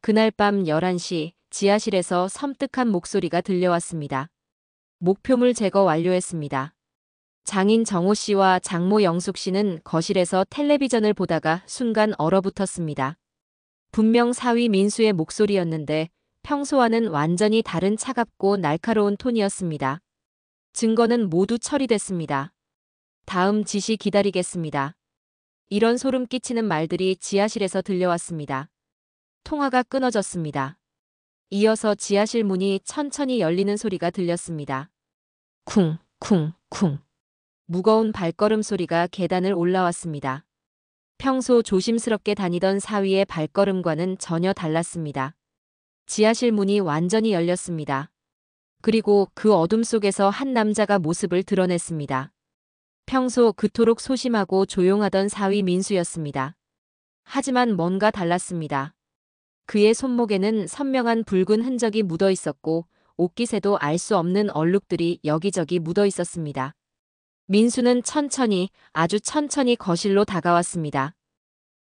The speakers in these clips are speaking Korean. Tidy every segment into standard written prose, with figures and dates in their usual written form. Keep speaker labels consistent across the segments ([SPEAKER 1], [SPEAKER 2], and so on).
[SPEAKER 1] 그날 밤 11시 지하실에서 섬뜩한 목소리가 들려왔습니다. 목표물 제거 완료했습니다. 장인 정호 씨와 장모 영숙 씨는 거실에서 텔레비전을 보다가 순간 얼어붙었습니다. 분명 사위 민수의 목소리였는데 평소와는 완전히 다른 차갑고 날카로운 톤이었습니다. 증거는 모두 처리됐습니다. 다음 지시 기다리겠습니다. 이런 소름 끼치는 말들이 지하실에서 들려왔습니다. 통화가 끊어졌습니다. 이어서 지하실 문이 천천히 열리는 소리가 들렸습니다. 쿵, 쿵, 쿵. 무거운 발걸음 소리가 계단을 올라왔습니다. 평소 조심스럽게 다니던 사위의 발걸음과는 전혀 달랐습니다. 지하실 문이 완전히 열렸습니다. 그리고 그 어둠 속에서 한 남자가 모습을 드러냈습니다. 평소 그토록 소심하고 조용하던 사위 민수였습니다. 하지만 뭔가 달랐습니다. 그의 손목에는 선명한 붉은 흔적이 묻어 있었고 옷깃에도 알 수 없는 얼룩들이 여기저기 묻어 있었습니다. 민수는 천천히, 아주 천천히 거실로 다가왔습니다.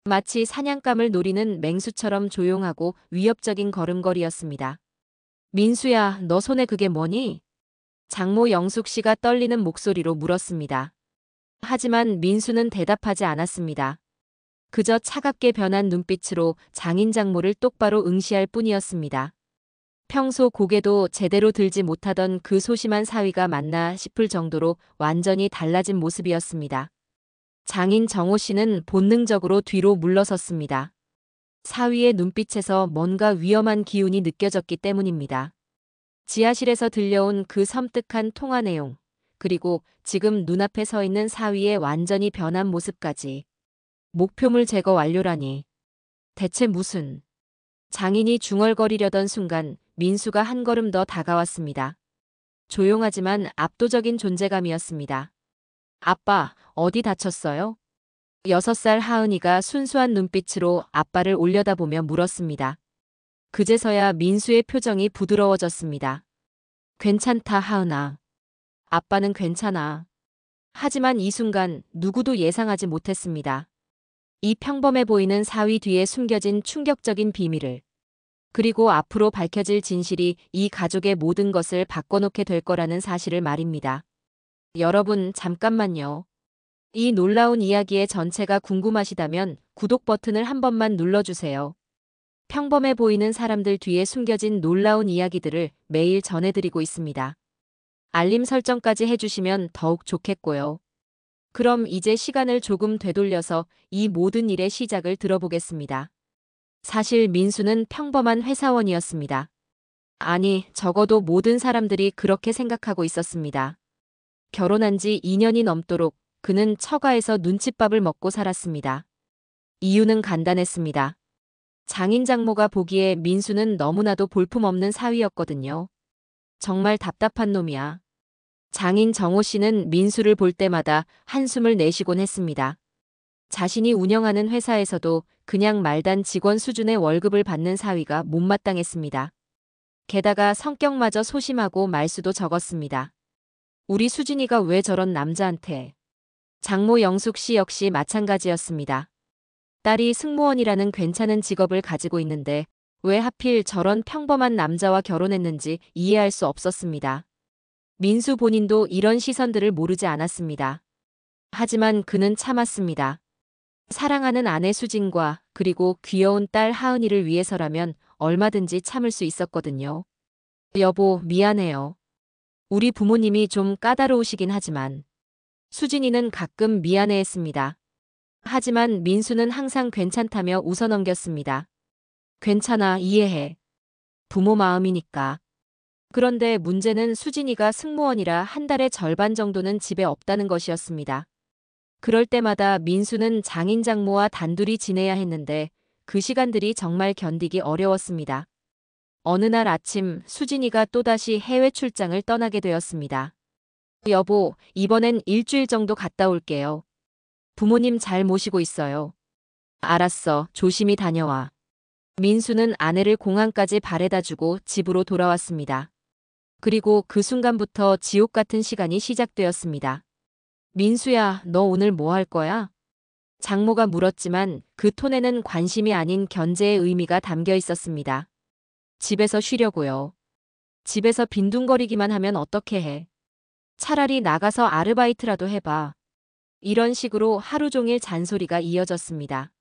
[SPEAKER 1] 마치 사냥감을 노리는 맹수처럼 조용하고 위협적인 걸음걸이였습니다. 민수야, 너 손에 그게 뭐니? 장모 영숙 씨가 떨리는 목소리로 물었습니다. 하지만 민수는 대답하지 않았습니다. 그저 차갑게 변한 눈빛으로 장인 장모를 똑바로 응시할 뿐이었습니다. 평소 고개도 제대로 들지 못하던 그 소심한 사위가 맞나 싶을 정도로 완전히 달라진 모습이었습니다. 장인 정호 씨는 본능적으로 뒤로 물러섰습니다. 사위의 눈빛에서 뭔가 위험한 기운이 느껴졌기 때문입니다. 지하실에서 들려온 그 섬뜩한 통화 내용, 그리고 지금 눈앞에 서 있는 사위의 완전히 변한 모습까지. 목표물 제거 완료라니. 대체 무슨. 장인이 중얼거리려던 순간 민수가 한 걸음 더 다가왔습니다. 조용하지만 압도적인 존재감이었습니다. 아빠, 어디 다쳤어요? 6살 하은이가 순수한 눈빛으로 아빠를 올려다보며 물었습니다. 그제서야 민수의 표정이 부드러워졌습니다. 괜찮다, 하은아. 아빠는 괜찮아. 하지만 이 순간 누구도 예상하지 못했습니다. 이 평범해 보이는 사위 뒤에 숨겨진 충격적인 비밀을, 그리고 앞으로 밝혀질 진실이 이 가족의 모든 것을 바꿔놓게 될 거라는 사실을 말입니다. 여러분, 잠깐만요. 이 놀라운 이야기의 전체가 궁금하시다면 구독 버튼을 한 번만 눌러주세요. 평범해 보이는 사람들 뒤에 숨겨진 놀라운 이야기들을 매일 전해드리고 있습니다. 알림 설정까지 해주시면 더욱 좋겠고요. 그럼 이제 시간을 조금 되돌려서 이 모든 일의 시작을 들어보겠습니다. 사실 민수는 평범한 회사원이었습니다. 아니, 적어도 모든 사람들이 그렇게 생각하고 있었습니다. 결혼한 지 2년이 넘도록 그는 처가에서 눈칫밥을 먹고 살았습니다. 이유는 간단했습니다. 장인 장모가 보기에 민수는 너무나도 볼품없는 사위였거든요. 정말 답답한 놈이야. 장인 정호 씨는 민수를 볼 때마다 한숨을 내쉬곤 했습니다. 자신이 운영하는 회사에서도 그냥 말단 직원 수준의 월급을 받는 사위가 못마땅했습니다. 게다가 성격마저 소심하고 말수도 적었습니다. 우리 수진이가 왜 저런 남자한테. 장모 영숙 씨 역시 마찬가지였습니다. 딸이 승무원이라는 괜찮은 직업을 가지고 있는데 왜 하필 저런 평범한 남자와 결혼했는지 이해할 수 없었습니다. 민수 본인도 이런 시선들을 모르지 않았습니다. 하지만 그는 참았습니다. 사랑하는 아내 수진과 그리고 귀여운 딸 하은이를 위해서라면 얼마든지 참을 수 있었거든요. 여보, 미안해요. 우리 부모님이 좀 까다로우시긴 하지만. 수진이는 가끔 미안해했습니다. 하지만 민수는 항상 괜찮다며 웃어넘겼습니다. 괜찮아, 이해해. 부모 마음이니까. 그런데 문제는 수진이가 승무원이라 한 달에 절반 정도는 집에 없다는 것이었습니다. 그럴 때마다 민수는 장인 장모와 단둘이 지내야 했는데 그 시간들이 정말 견디기 어려웠습니다. 어느 날 아침 수진이가 또다시 해외 출장을 떠나게 되었습니다. 여보, 이번엔 일주일 정도 갔다 올게요. 부모님 잘 모시고 있어요. 알았어, 조심히 다녀와. 민수는 아내를 공항까지 바래다주고 집으로 돌아왔습니다. 그리고 그 순간부터 지옥 같은 시간이 시작되었습니다. 민수야, 너 오늘 뭐 할 거야? 장모가 물었지만 그 톤에는 관심이 아닌 견제의 의미가 담겨 있었습니다. 집에서 쉬려고요. 집에서 빈둥거리기만 하면 어떻게 해. 차라리 나가서 아르바이트라도 해봐. 이런 식으로 하루 종일 잔소리가 이어졌습니다.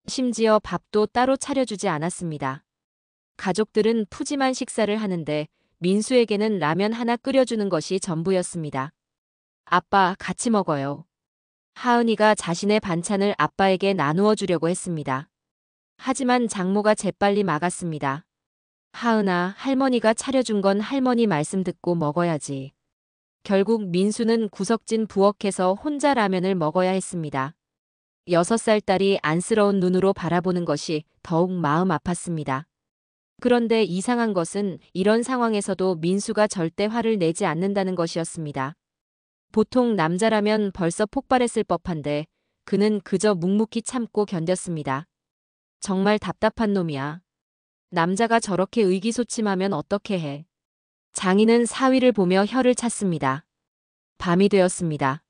[SPEAKER 1] 심지어 밥도 따로 차려주지 않았습니다. 가족들은 푸짐한 식사를 하는데 민수에게는 라면 하나 끓여주는 것이 전부였습니다. 아빠, 같이 먹어요. 하은이가 자신의 반찬을 아빠에게 나누어 주려고 했습니다. 하지만 장모가 재빨리 막았습니다. 하은아, 할머니가 차려준 건 할머니 말씀 듣고 먹어야지. 결국 민수는 구석진 부엌에서 혼자 라면을 먹어야 했습니다. 6살 딸이 안쓰러운 눈으로 바라보는 것이 더욱 마음 아팠습니다. 그런데 이상한 것은 이런 상황에서도 민수가 절대 화를 내지 않는다는 것이었습니다. 보통 남자라면 벌써 폭발했을 법한데 그는 그저 묵묵히 참고 견뎠습니다. 정말 답답한 놈이야. 남자가 저렇게 의기소침하면 어떻게 해. 장인은 사위를 보며 혀를 찼습니다. 밤이 되었습니다.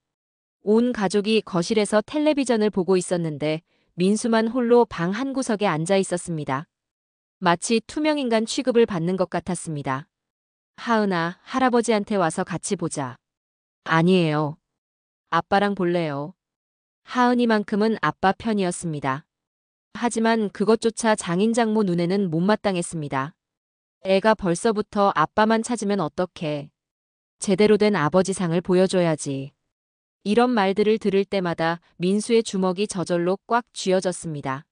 [SPEAKER 1] 온 가족이 거실에서 텔레비전을 보고 있었는데 민수만 홀로 방 한 구석에 앉아 있었습니다. 마치 투명인간 취급을 받는 것 같았습니다. 하은아, 할아버지한테 와서 같이 보자. 아니에요. 아빠랑 볼래요. 하은이만큼은 아빠 편이었습니다. 하지만 그것조차 장인장모 눈에는 못마땅했습니다. 애가 벌써부터 아빠만 찾으면 어떡해. 제대로 된 아버지상을 보여줘야지. 이런 말들을 들을 때마다 민수의 주먹이 저절로 꽉 쥐어졌습니다.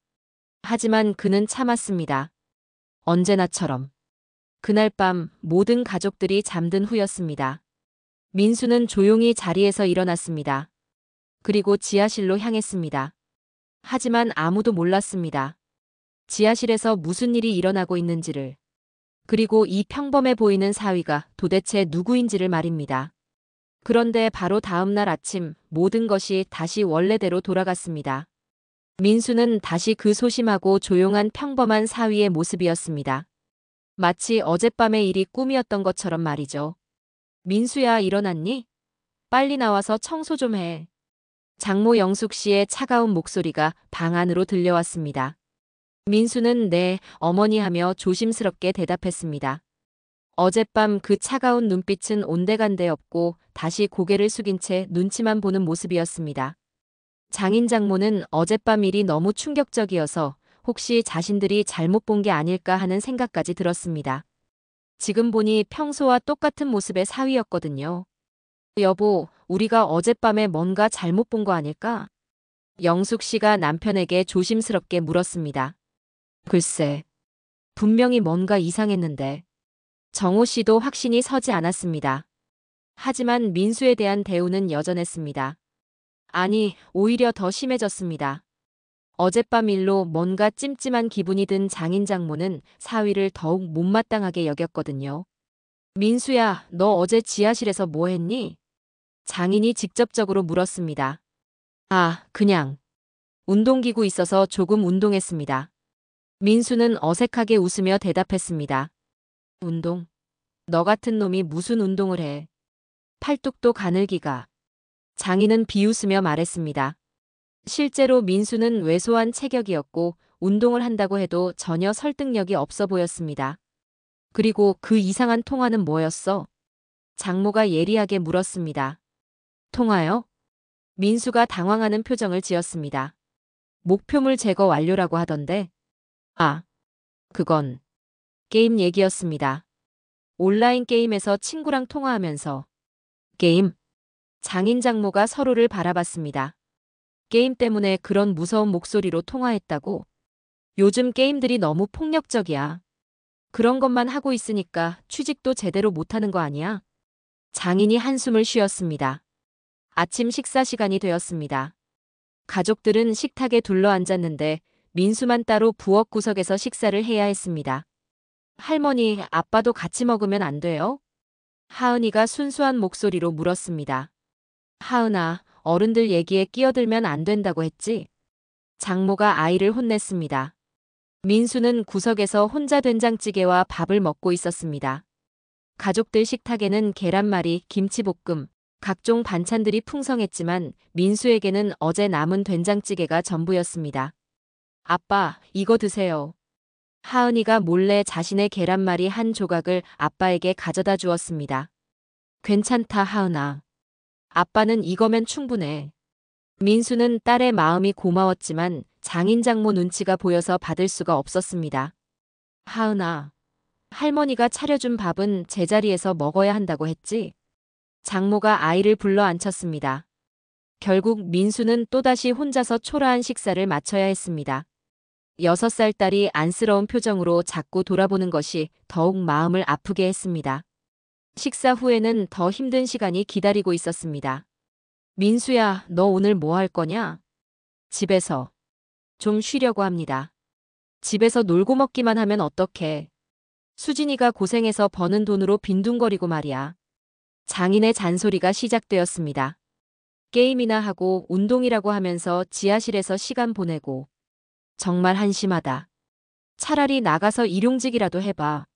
[SPEAKER 1] 하지만 그는 참았습니다. 언제나처럼. 그날 밤 모든 가족들이 잠든 후였습니다. 민수는 조용히 자리에서 일어났습니다. 그리고 지하실로 향했습니다. 하지만 아무도 몰랐습니다. 지하실에서 무슨 일이 일어나고 있는지를. 그리고 이 평범해 보이는 사위가 도대체 누구인지를 말입니다. 그런데 바로 다음 날 아침 모든 것이 다시 원래대로 돌아갔습니다. 민수는 다시 그 소심하고 조용한 평범한 사위의 모습이었습니다. 마치 어젯밤의 일이 꿈이었던 것처럼 말이죠. 민수야, 일어났니? 빨리 나와서 청소 좀 해. 장모 영숙 씨의 차가운 목소리가 방 안으로 들려왔습니다. 민수는 네, 어머니 하며 조심스럽게 대답했습니다. 어젯밤 그 차가운 눈빛은 온데간데 없고 다시 고개를 숙인 채 눈치만 보는 모습이었습니다. 장인 장모는 어젯밤 일이 너무 충격적이어서 혹시 자신들이 잘못 본 게 아닐까 하는 생각까지 들었습니다. 지금 보니 평소와 똑같은 모습의 사위였거든요. 여보, 우리가 어젯밤에 뭔가 잘못 본 거 아닐까? 영숙 씨가 남편에게 조심스럽게 물었습니다. 글쎄, 분명히 뭔가 이상했는데. 정호 씨도 확신이 서지 않았습니다. 하지만 민수에 대한 대우는 여전했습니다. 아니, 오히려 더 심해졌습니다. 어젯밤 일로 뭔가 찜찜한 기분이 든 장인 장모는 사위를 더욱 못마땅하게 여겼거든요. 민수야, 너 어제 지하실에서 뭐 했니? 장인이 직접적으로 물었습니다. 아, 그냥. 운동기구 있어서 조금 운동했습니다. 민수는 어색하게 웃으며 대답했습니다. 운동? 너 같은 놈이 무슨 운동을 해? 팔뚝도 가늘기가. 장인은 비웃으며 말했습니다. 실제로 민수는 왜소한 체격이었고 운동을 한다고 해도 전혀 설득력이 없어 보였습니다. 그리고 그 이상한 통화는 뭐였어? 장모가 예리하게 물었습니다. 통화요? 민수가 당황하는 표정을 지었습니다. 목표물 제거 완료라고 하던데. 아, 그건 게임 얘기였습니다. 온라인 게임에서 친구랑 통화하면서. 게임? 장인 장모가 서로를 바라봤습니다. 게임 때문에 그런 무서운 목소리로 통화했다고? 요즘 게임들이 너무 폭력적이야. 그런 것만 하고 있으니까 취직도 제대로 못하는 거 아니야? 장인이 한숨을 쉬었습니다. 아침 식사 시간이 되었습니다. 가족들은 식탁에 둘러앉았는데 민수만 따로 부엌 구석에서 식사를 해야 했습니다. 할머니, 아빠도 같이 먹으면 안 돼요? 하은이가 순수한 목소리로 물었습니다. 하은아, 어른들 얘기에 끼어들면 안 된다고 했지? 장모가 아이를 혼냈습니다. 민수는 구석에서 혼자 된장찌개와 밥을 먹고 있었습니다. 가족들 식탁에는 계란말이, 김치볶음, 각종 반찬들이 풍성했지만 민수에게는 어제 남은 된장찌개가 전부였습니다. 아빠, 이거 드세요. 하은이가 몰래 자신의 계란말이 한 조각을 아빠에게 가져다 주었습니다. 괜찮다, 하은아. 아빠는 이거면 충분해. 민수는 딸의 마음이 고마웠지만 장인 장모 눈치가 보여서 받을 수가 없었습니다. 하은아, 할머니가 차려준 밥은 제자리에서 먹어야 한다고 했지? 장모가 아이를 불러 앉혔습니다. 결국 민수는 또다시 혼자서 초라한 식사를 마쳐야 했습니다. 6살 딸이 안쓰러운 표정으로 자꾸 돌아보는 것이 더욱 마음을 아프게 했습니다. 식사 후에는 더 힘든 시간이 기다리고 있었습니다. 민수야, 너 오늘 뭐 할 거냐? 집에서. 좀 쉬려고 합니다. 집에서 놀고 먹기만 하면 어떡해. 수진이가 고생해서 버는 돈으로 빈둥거리고 말이야. 장인의 잔소리가 시작되었습니다. 게임이나 하고 운동이라고 하면서 지하실에서 시간 보내고. 정말 한심하다. 차라리 나가서 일용직이라도 해봐.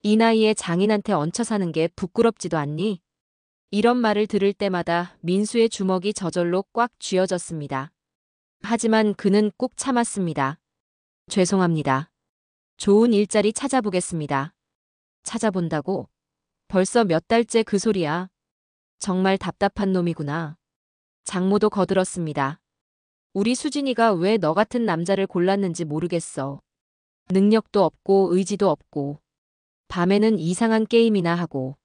[SPEAKER 1] 이 나이에 장인한테 얹혀 사는 게 부끄럽지도 않니? 이런 말을 들을 때마다 민수의 주먹이 저절로 꽉 쥐어졌습니다. 하지만 그는 꾹 참았습니다. 죄송합니다. 좋은 일자리 찾아보겠습니다. 찾아본다고? 벌써 몇 달째 그 소리야. 정말 답답한 놈이구나. 장모도 거들었습니다. 우리 수진이가 왜 너 같은 남자를 골랐는지 모르겠어. 능력도 없고 의지도 없고. 밤에는 이상한 게임이나 하고.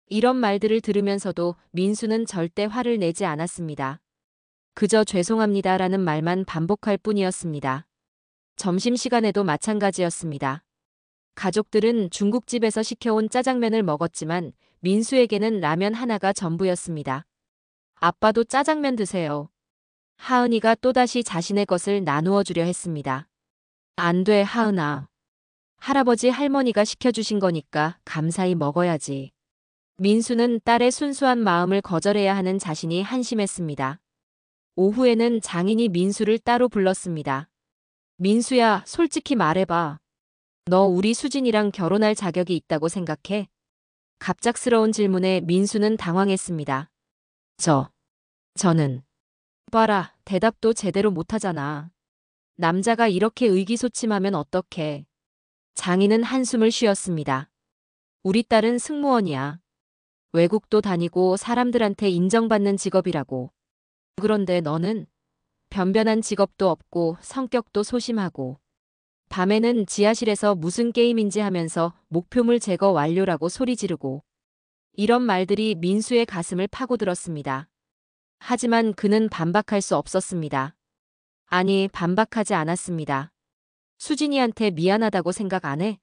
[SPEAKER 1] 이런 말들을 들으면서도 민수는 절대 화를 내지 않았습니다. 그저 죄송합니다라는 말만 반복할 뿐이었습니다. 점심시간에도 마찬가지였습니다. 가족들은 중국집에서 시켜온 짜장면을 먹었지만 민수에게는 라면 하나가 전부였습니다. 아빠도 짜장면 드세요. 하은이가 또다시 자신의 것을 나누어 주려 했습니다. 안 돼, 하은아. 할아버지 할머니가 시켜주신 거니까 감사히 먹어야지. 민수는 딸의 순수한 마음을 거절해야 하는 자신이 한심했습니다. 오후에는 장인이 민수를 따로 불렀습니다. 민수야, 솔직히 말해봐. 너 우리 수진이랑 결혼할 자격이 있다고 생각해? 갑작스러운 질문에 민수는 당황했습니다. 저는. 봐라, 대답도 제대로 못하잖아. 남자가 이렇게 의기소침하면 어떡해. 장인은 한숨을 쉬었습니다. 우리 딸은 승무원이야. 외국도 다니고 사람들한테 인정받는 직업이라고. 그런데 너는 변변한 직업도 없고 성격도 소심하고. 밤에는 지하실에서 무슨 게임인지 하면서 목표물 제거 완료라고 소리 지르고. 이런 말들이 민수의 가슴을 파고들었습니다. 하지만 그는 반박할 수 없었습니다. 아니, 반박하지 않았습니다. 수진이한테 미안하다고 생각 안 해?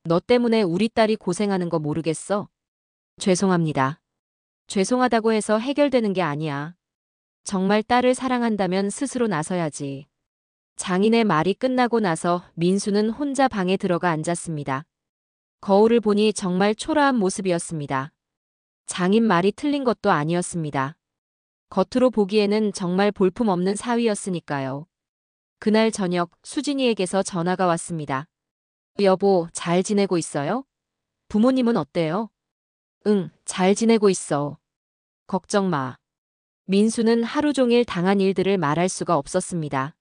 [SPEAKER 1] 너 때문에 우리 딸이 고생하는 거 모르겠어? 죄송합니다. 죄송하다고 해서 해결되는 게 아니야. 정말 딸을 사랑한다면 스스로 나서야지. 장인의 말이 끝나고 나서 민수는 혼자 방에 들어가 앉았습니다. 거울을 보니 정말 초라한 모습이었습니다. 장인 말이 틀린 것도 아니었습니다. 겉으로 보기에는 정말 볼품없는 사위였으니까요. 그날 저녁 수진이에게서 전화가 왔습니다. 여보, 잘 지내고 있어요? 부모님은 어때요? 응, 잘 지내고 있어. 걱정 마. 민수는 하루 종일 당한 일들을 말할 수가 없었습니다.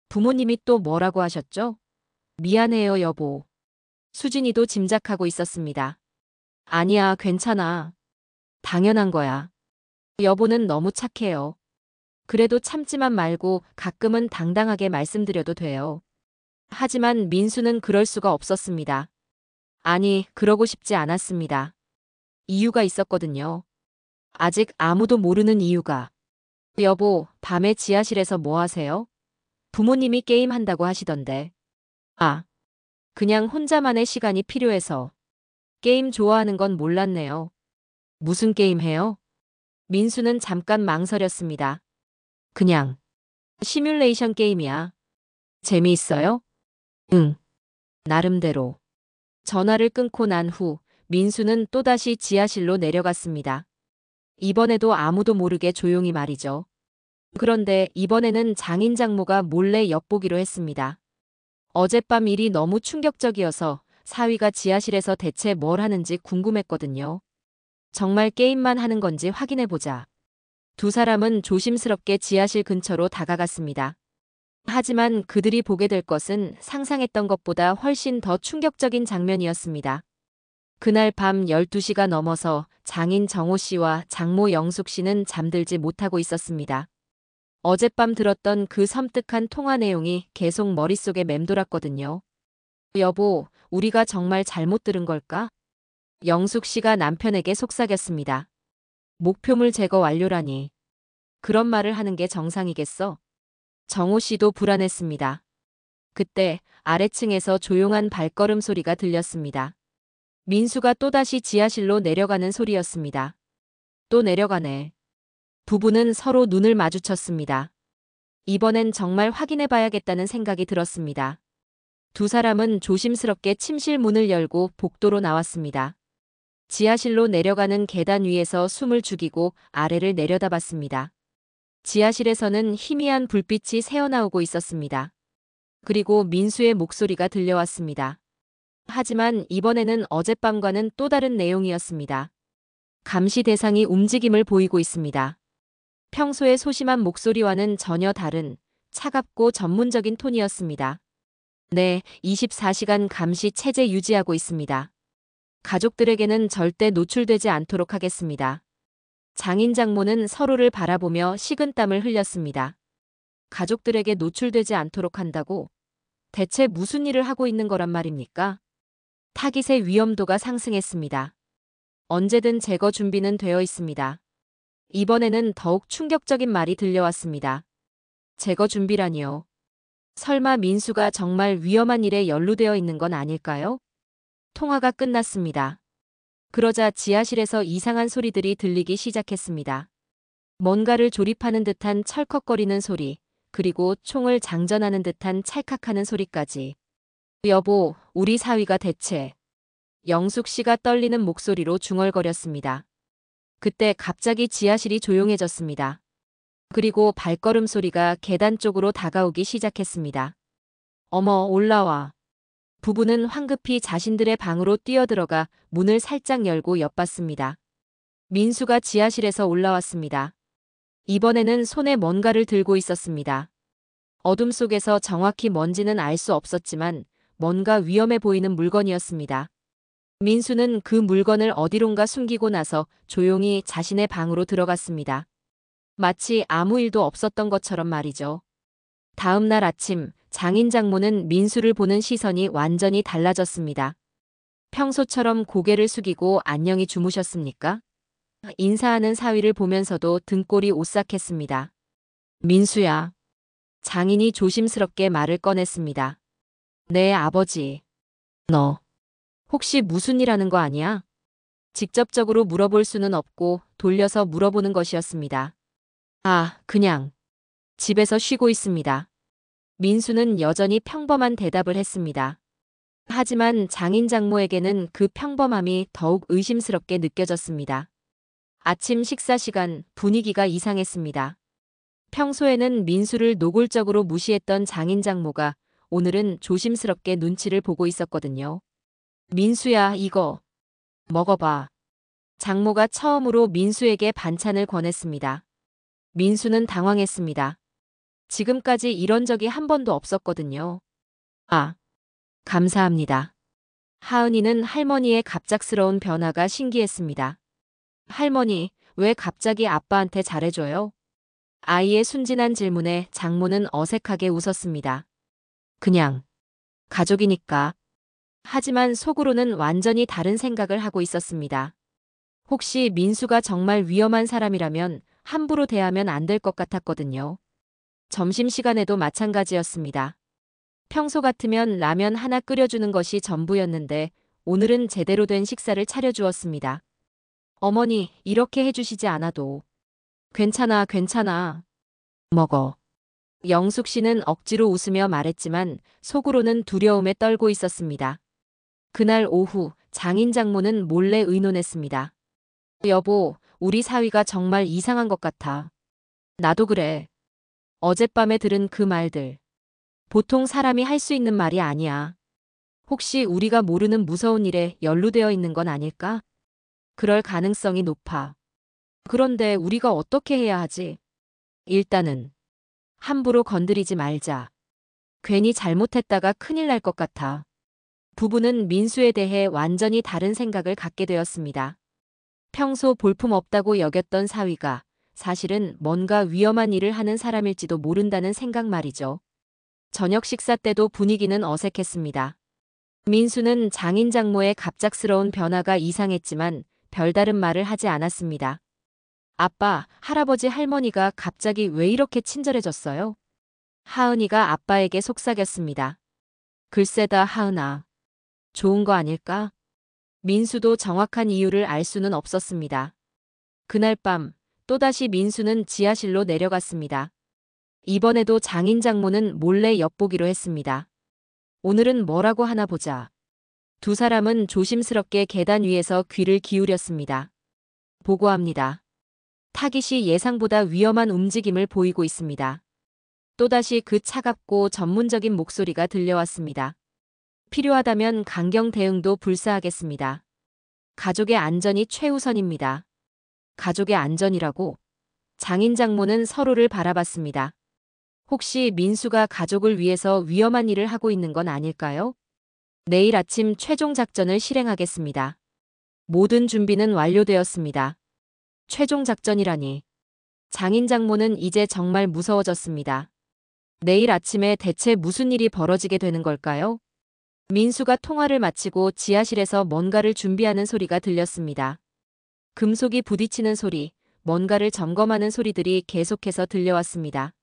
[SPEAKER 1] 부모님이 또 뭐라고 하셨죠? 미안해요, 여보. 수진이도 짐작하고 있었습니다. 아니야, 괜찮아. 당연한 거야. 여보는 너무 착해요. 그래도 참지만 말고 가끔은 당당하게 말씀드려도 돼요. 하지만 민수는 그럴 수가 없었습니다. 아니, 그러고 싶지 않았습니다. 이유가 있었거든요. 아직 아무도 모르는 이유가. 여보, 밤에 지하실에서 뭐 하세요? 부모님이 게임한다고 하시던데. 아, 그냥 혼자만의 시간이 필요해서. 게임 좋아하는 건 몰랐네요. 무슨 게임 해요? 민수는 잠깐 망설였습니다. 그냥 시뮬레이션 게임이야. 재미있어요? 응. 나름대로. 전화를 끊고 난 후 민수는 또다시 지하실로 내려갔습니다. 이번에도 아무도 모르게 조용히 말이죠. 그런데 이번에는 장인 장모가 몰래 엿보기로 했습니다. 어젯밤 일이 너무 충격적이어서 사위가 지하실에서 대체 뭘 하는지 궁금했거든요. 정말 게임만 하는 건지 확인해보자. 두 사람은 조심스럽게 지하실 근처로 다가갔습니다. 하지만 그들이 보게 될 것은 상상했던 것보다 훨씬 더 충격적인 장면이었습니다. 그날 밤 12시가 넘어서 장인 정호 씨와 장모 영숙 씨는 잠들지 못하고 있었습니다. 어젯밤 들었던 그 섬뜩한 통화 내용이 계속 머릿속에 맴돌았거든요. 여보, 우리가 정말 잘못 들은 걸까? 영숙 씨가 남편에게 속삭였습니다. 목표물 제거 완료라니. 그런 말을 하는 게 정상이겠어? 정호 씨도 불안했습니다. 그때 아래층에서 조용한 발걸음 소리가 들렸습니다. 민수가 또다시 지하실로 내려가는 소리였습니다. 또 내려가네. 부부는 서로 눈을 마주쳤습니다. 이번엔 정말 확인해 봐야겠다는 생각이 들었습니다. 두 사람은 조심스럽게 침실 문을 열고 복도로 나왔습니다. 지하실로 내려가는 계단 위에서 숨을 죽이고 아래를 내려다봤습니다. 지하실에서는 희미한 불빛이 새어나오고 있었습니다. 그리고 민수의 목소리가 들려왔습니다. 하지만 이번에는 어젯밤과는 또 다른 내용이었습니다. 감시 대상이 움직임을 보이고 있습니다. 평소의 소심한 목소리와는 전혀 다른 차갑고 전문적인 톤이었습니다. 네, 24시간 감시 체제 유지하고 있습니다. 가족들에게는 절대 노출되지 않도록 하겠습니다. 장인 장모는 서로를 바라보며 식은땀을 흘렸습니다. 가족들에게 노출되지 않도록 한다고? 대체 무슨 일을 하고 있는 거란 말입니까? 타깃의 위험도가 상승했습니다. 언제든 제거 준비는 되어 있습니다. 이번에는 더욱 충격적인 말이 들려왔습니다. 제거 준비라니요. 설마 민수가 정말 위험한 일에 연루되어 있는 건 아닐까요? 통화가 끝났습니다. 그러자 지하실에서 이상한 소리들이 들리기 시작했습니다. 뭔가를 조립하는 듯한 철컥거리는 소리, 그리고 총을 장전하는 듯한 찰칵하는 소리까지. 여보, 우리 사위가 대체. 영숙 씨가 떨리는 목소리로 중얼거렸습니다. 그때 갑자기 지하실이 조용해졌습니다. 그리고 발걸음 소리가 계단 쪽으로 다가오기 시작했습니다. 어머, 올라와. 부부는 황급히 자신들의 방으로 뛰어들어가 문을 살짝 열고 엿봤습니다. 민수가 지하실에서 올라왔습니다. 이번에는 손에 뭔가를 들고 있었습니다. 어둠 속에서 정확히 뭔지는 알 수 없었지만 뭔가 위험해 보이는 물건이었습니다. 민수는 그 물건을 어디론가 숨기고 나서 조용히 자신의 방으로 들어갔습니다. 마치 아무 일도 없었던 것처럼 말이죠. 다음 날 아침 장인 장모는 민수를 보는 시선이 완전히 달라졌습니다. 평소처럼 고개를 숙이고 안녕히 주무셨습니까? 인사하는 사위를 보면서도 등골이 오싹했습니다. 민수야. 장인이 조심스럽게 말을 꺼냈습니다. 네, 아버지. 너 혹시 무슨 일 하는 거 아니야? 직접적으로 물어볼 수는 없고 돌려서 물어보는 것이었습니다. 아, 그냥 집에서 쉬고 있습니다. 민수는 여전히 평범한 대답을 했습니다. 하지만 장인 장모에게는 그 평범함이 더욱 의심스럽게 느껴졌습니다. 아침 식사 시간 분위기가 이상했습니다. 평소에는 민수를 노골적으로 무시했던 장인 장모가 오늘은 조심스럽게 눈치를 보고 있었거든요. 민수야, 이거 먹어봐. 장모가 처음으로 민수에게 반찬을 권했습니다. 민수는 당황했습니다. 지금까지 이런 적이 한 번도 없었거든요. 아, 감사합니다. 하은이는 할머니의 갑작스러운 변화가 신기했습니다. 할머니, 왜 갑자기 아빠한테 잘해줘요? 아이의 순진한 질문에 장모는 어색하게 웃었습니다. 그냥 가족이니까. 하지만 속으로는 완전히 다른 생각을 하고 있었습니다. 혹시 민수가 정말 위험한 사람이라면 함부로 대하면 안 될 것 같았거든요. 점심시간에도 마찬가지였습니다. 평소 같으면 라면 하나 끓여주는 것이 전부였는데 오늘은 제대로 된 식사를 차려주었습니다. 어머니, 이렇게 해주시지 않아도. 괜찮아, 괜찮아. 먹어. 영숙 씨는 억지로 웃으며 말했지만 속으로는 두려움에 떨고 있었습니다. 그날 오후 장인 장모는 몰래 의논했습니다. 여보, 우리 사위가 정말 이상한 것 같아. 나도 그래. 어젯밤에 들은 그 말들. 보통 사람이 할 수 있는 말이 아니야. 혹시 우리가 모르는 무서운 일에 연루되어 있는 건 아닐까? 그럴 가능성이 높아. 그런데 우리가 어떻게 해야 하지? 일단은 함부로 건드리지 말자. 괜히 잘못했다가 큰일 날 것 같아. 부부는 민수에 대해 완전히 다른 생각을 갖게 되었습니다. 평소 볼품없다고 여겼던 사위가 사실은 뭔가 위험한 일을 하는 사람일지도 모른다는 생각 말이죠. 저녁 식사 때도 분위기는 어색했습니다. 민수는 장인 장모의 갑작스러운 변화가 이상했지만 별다른 말을 하지 않았습니다. 아빠, 할아버지 할머니가 갑자기 왜 이렇게 친절해졌어요? 하은이가 아빠에게 속삭였습니다. 글쎄다 하은아. 좋은 거 아닐까? 민수도 정확한 이유를 알 수는 없었습니다. 그날 밤 또다시 민수는 지하실로 내려갔습니다. 이번에도 장인 장모는 몰래 엿보기로 했습니다. 오늘은 뭐라고 하나 보자. 두 사람은 조심스럽게 계단 위에서 귀를 기울였습니다. 보고합니다. 타깃이 예상보다 위험한 움직임을 보이고 있습니다. 또다시 그 차갑고 전문적인 목소리가 들려왔습니다. 필요하다면 강경 대응도 불사하겠습니다. 가족의 안전이 최우선입니다. 가족의 안전이라고? 장인 장모는 서로를 바라봤습니다. 혹시 민수가 가족을 위해서 위험한 일을 하고 있는 건 아닐까요? 내일 아침 최종 작전을 실행하겠습니다. 모든 준비는 완료되었습니다. 최종 작전이라니. 장인 장모는 이제 정말 무서워졌습니다. 내일 아침에 대체 무슨 일이 벌어지게 되는 걸까요? 민수가 통화를 마치고 지하실에서 뭔가를 준비하는 소리가 들렸습니다. 금속이 부딪히는 소리, 뭔가를 점검하는 소리들이 계속해서 들려왔습니다.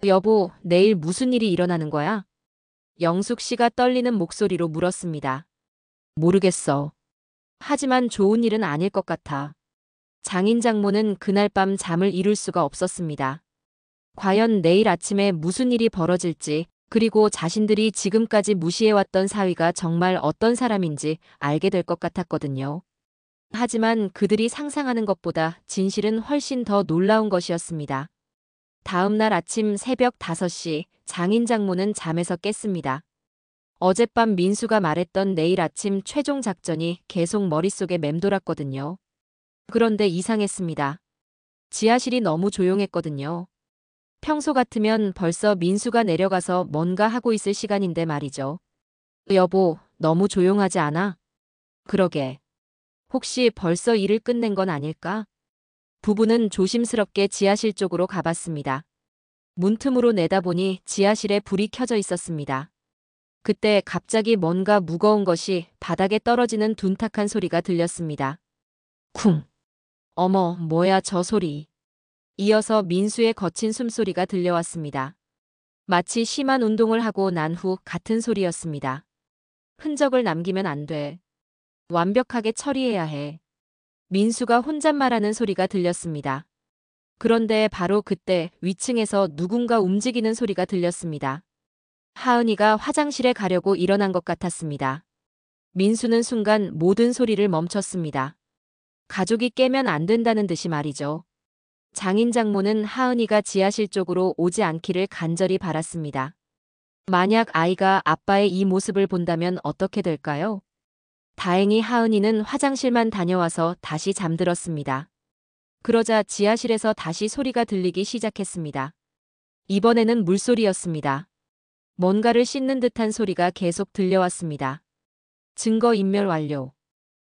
[SPEAKER 1] 여보, 내일 무슨 일이 일어나는 거야? 영숙 씨가 떨리는 목소리로 물었습니다. 모르겠어. 하지만 좋은 일은 아닐 것 같아. 장인 장모는 그날 밤 잠을 이룰 수가 없었습니다. 과연 내일 아침에 무슨 일이 벌어질지, 그리고 자신들이 지금까지 무시해왔던 사위가 정말 어떤 사람인지 알게 될 것 같았거든요. 하지만 그들이 상상하는 것보다 진실은 훨씬 더 놀라운 것이었습니다. 다음 날 아침 새벽 5시 장인 장모는 잠에서 깼습니다. 어젯밤 민수가 말했던 내일 아침 최종 작전이 계속 머릿속에 맴돌았거든요. 그런데 이상했습니다. 지하실이 너무 조용했거든요. 평소 같으면 벌써 민수가 내려가서 뭔가 하고 있을 시간인데 말이죠. 여보, 너무 조용하지 않아? 그러게. 혹시 벌써 일을 끝낸 건 아닐까? 부부는 조심스럽게 지하실 쪽으로 가봤습니다. 문틈으로 내다보니 지하실에 불이 켜져 있었습니다. 그때 갑자기 뭔가 무거운 것이 바닥에 떨어지는 둔탁한 소리가 들렸습니다. 쿵. 어머, 뭐야 저 소리. 이어서 민수의 거친 숨소리가 들려왔습니다. 마치 심한 운동을 하고 난 후 같은 소리였습니다. 흔적을 남기면 안 돼. 완벽하게 처리해야 해. 민수가 혼잣말하는 소리가 들렸습니다. 그런데 바로 그때 위층에서 누군가 움직이는 소리가 들렸습니다. 하은이가 화장실에 가려고 일어난 것 같았습니다. 민수는 순간 모든 소리를 멈췄습니다. 가족이 깨면 안 된다는 듯이 말이죠. 장인 장모는 하은이가 지하실 쪽으로 오지 않기를 간절히 바랐습니다. 만약 아이가 아빠의 이 모습을 본다면 어떻게 될까요? 다행히 하은이는 화장실만 다녀와서 다시 잠들었습니다. 그러자 지하실에서 다시 소리가 들리기 시작했습니다. 이번에는 물소리였습니다. 뭔가를 씻는 듯한 소리가 계속 들려왔습니다. 증거인멸 완료.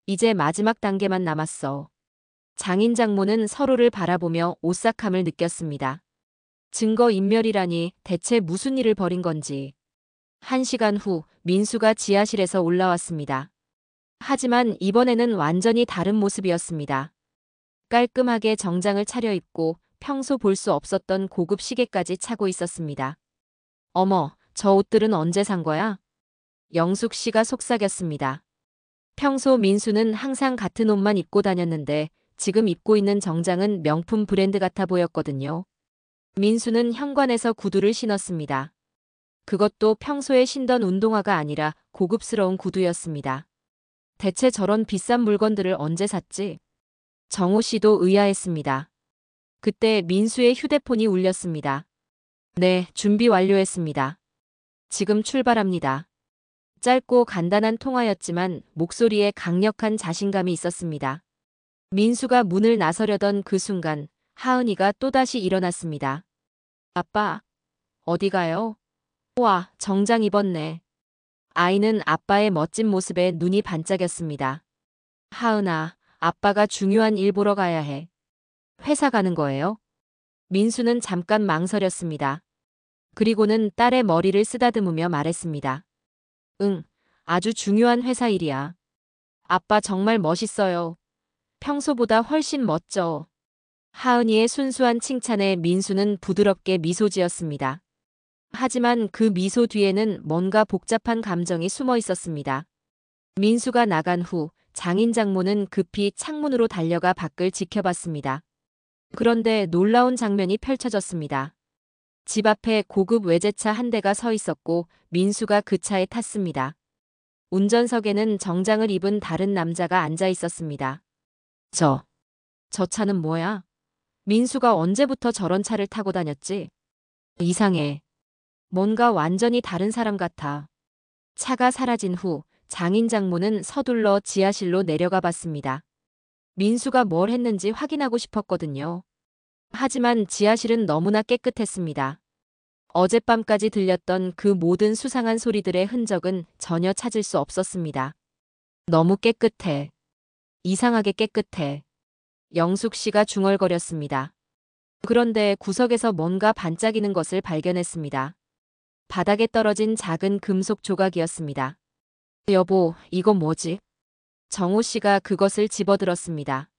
[SPEAKER 1] 이제 마지막 단계만 남았어. 장인 장모는 서로를 바라보며 오싹함을 느꼈습니다. 증거인멸이라니 대체 무슨 일을 벌인 건지. 1시간 후 민수가 지하실에서 올라왔습니다. 하지만 이번에는 완전히 다른 모습이었습니다. 깔끔하게 정장을 차려입고 평소 볼 수 없었던 고급 시계까지 차고 있었습니다. 어머, 저 옷들은 언제 산 거야? 영숙 씨가 속삭였습니다. 평소 민수는 항상 같은 옷만 입고 다녔는데 지금 입고 있는 정장은 명품 브랜드 같아 보였거든요. 민수는 현관에서 구두를 신었습니다. 그것도 평소에 신던 운동화가 아니라 고급스러운 구두였습니다. 대체 저런 비싼 물건들을 언제 샀지? 정호 씨도 의아했습니다. 그때 민수의 휴대폰이 울렸습니다. 네, 준비 완료했습니다. 지금 출발합니다. 짧고 간단한 통화였지만 목소리에 강력한 자신감이 있었습니다. 민수가 문을 나서려던 그 순간 하은이가 또다시 일어났습니다. 아빠, 어디 가요? 와, 정장 입었네. 아이는 아빠의 멋진 모습에 눈이 반짝였습니다. 하은아, 아빠가 중요한 일 보러 가야 해. 회사 가는 거예요? 민수는 잠깐 망설였습니다. 그리고는 딸의 머리를 쓰다듬으며 말했습니다. 응, 아주 중요한 회사 일이야. 아빠 정말 멋있어요. 평소보다 훨씬 멋져. 하은이의 순수한 칭찬에 민수는 부드럽게 미소 지었습니다. 하지만 그 미소 뒤에는 뭔가 복잡한 감정이 숨어 있었습니다. 민수가 나간 후 장인 장모는 급히 창문으로 달려가 밖을 지켜봤습니다. 그런데 놀라운 장면이 펼쳐졌습니다. 집 앞에 고급 외제차 한 대가 서 있었고 민수가 그 차에 탔습니다. 운전석에는 정장을 입은 다른 남자가 앉아 있었습니다. 저 차는 뭐야? 민수가 언제부터 저런 차를 타고 다녔지? 이상해. 뭔가 완전히 다른 사람 같아. 차가 사라진 후 장인 장모는 서둘러 지하실로 내려가 봤습니다. 민수가 뭘 했는지 확인하고 싶었거든요. 하지만 지하실은 너무나 깨끗했습니다. 어젯밤까지 들렸던 그 모든 수상한 소리들의 흔적은 전혀 찾을 수 없었습니다. 너무 깨끗해. 이상하게 깨끗해. 영숙 씨가 중얼거렸습니다. 그런데 구석에서 뭔가 반짝이는 것을 발견했습니다. 바닥에 떨어진 작은 금속 조각이었습니다. 여보, 이건 뭐지? 정호 씨가 그것을 집어들었습니다.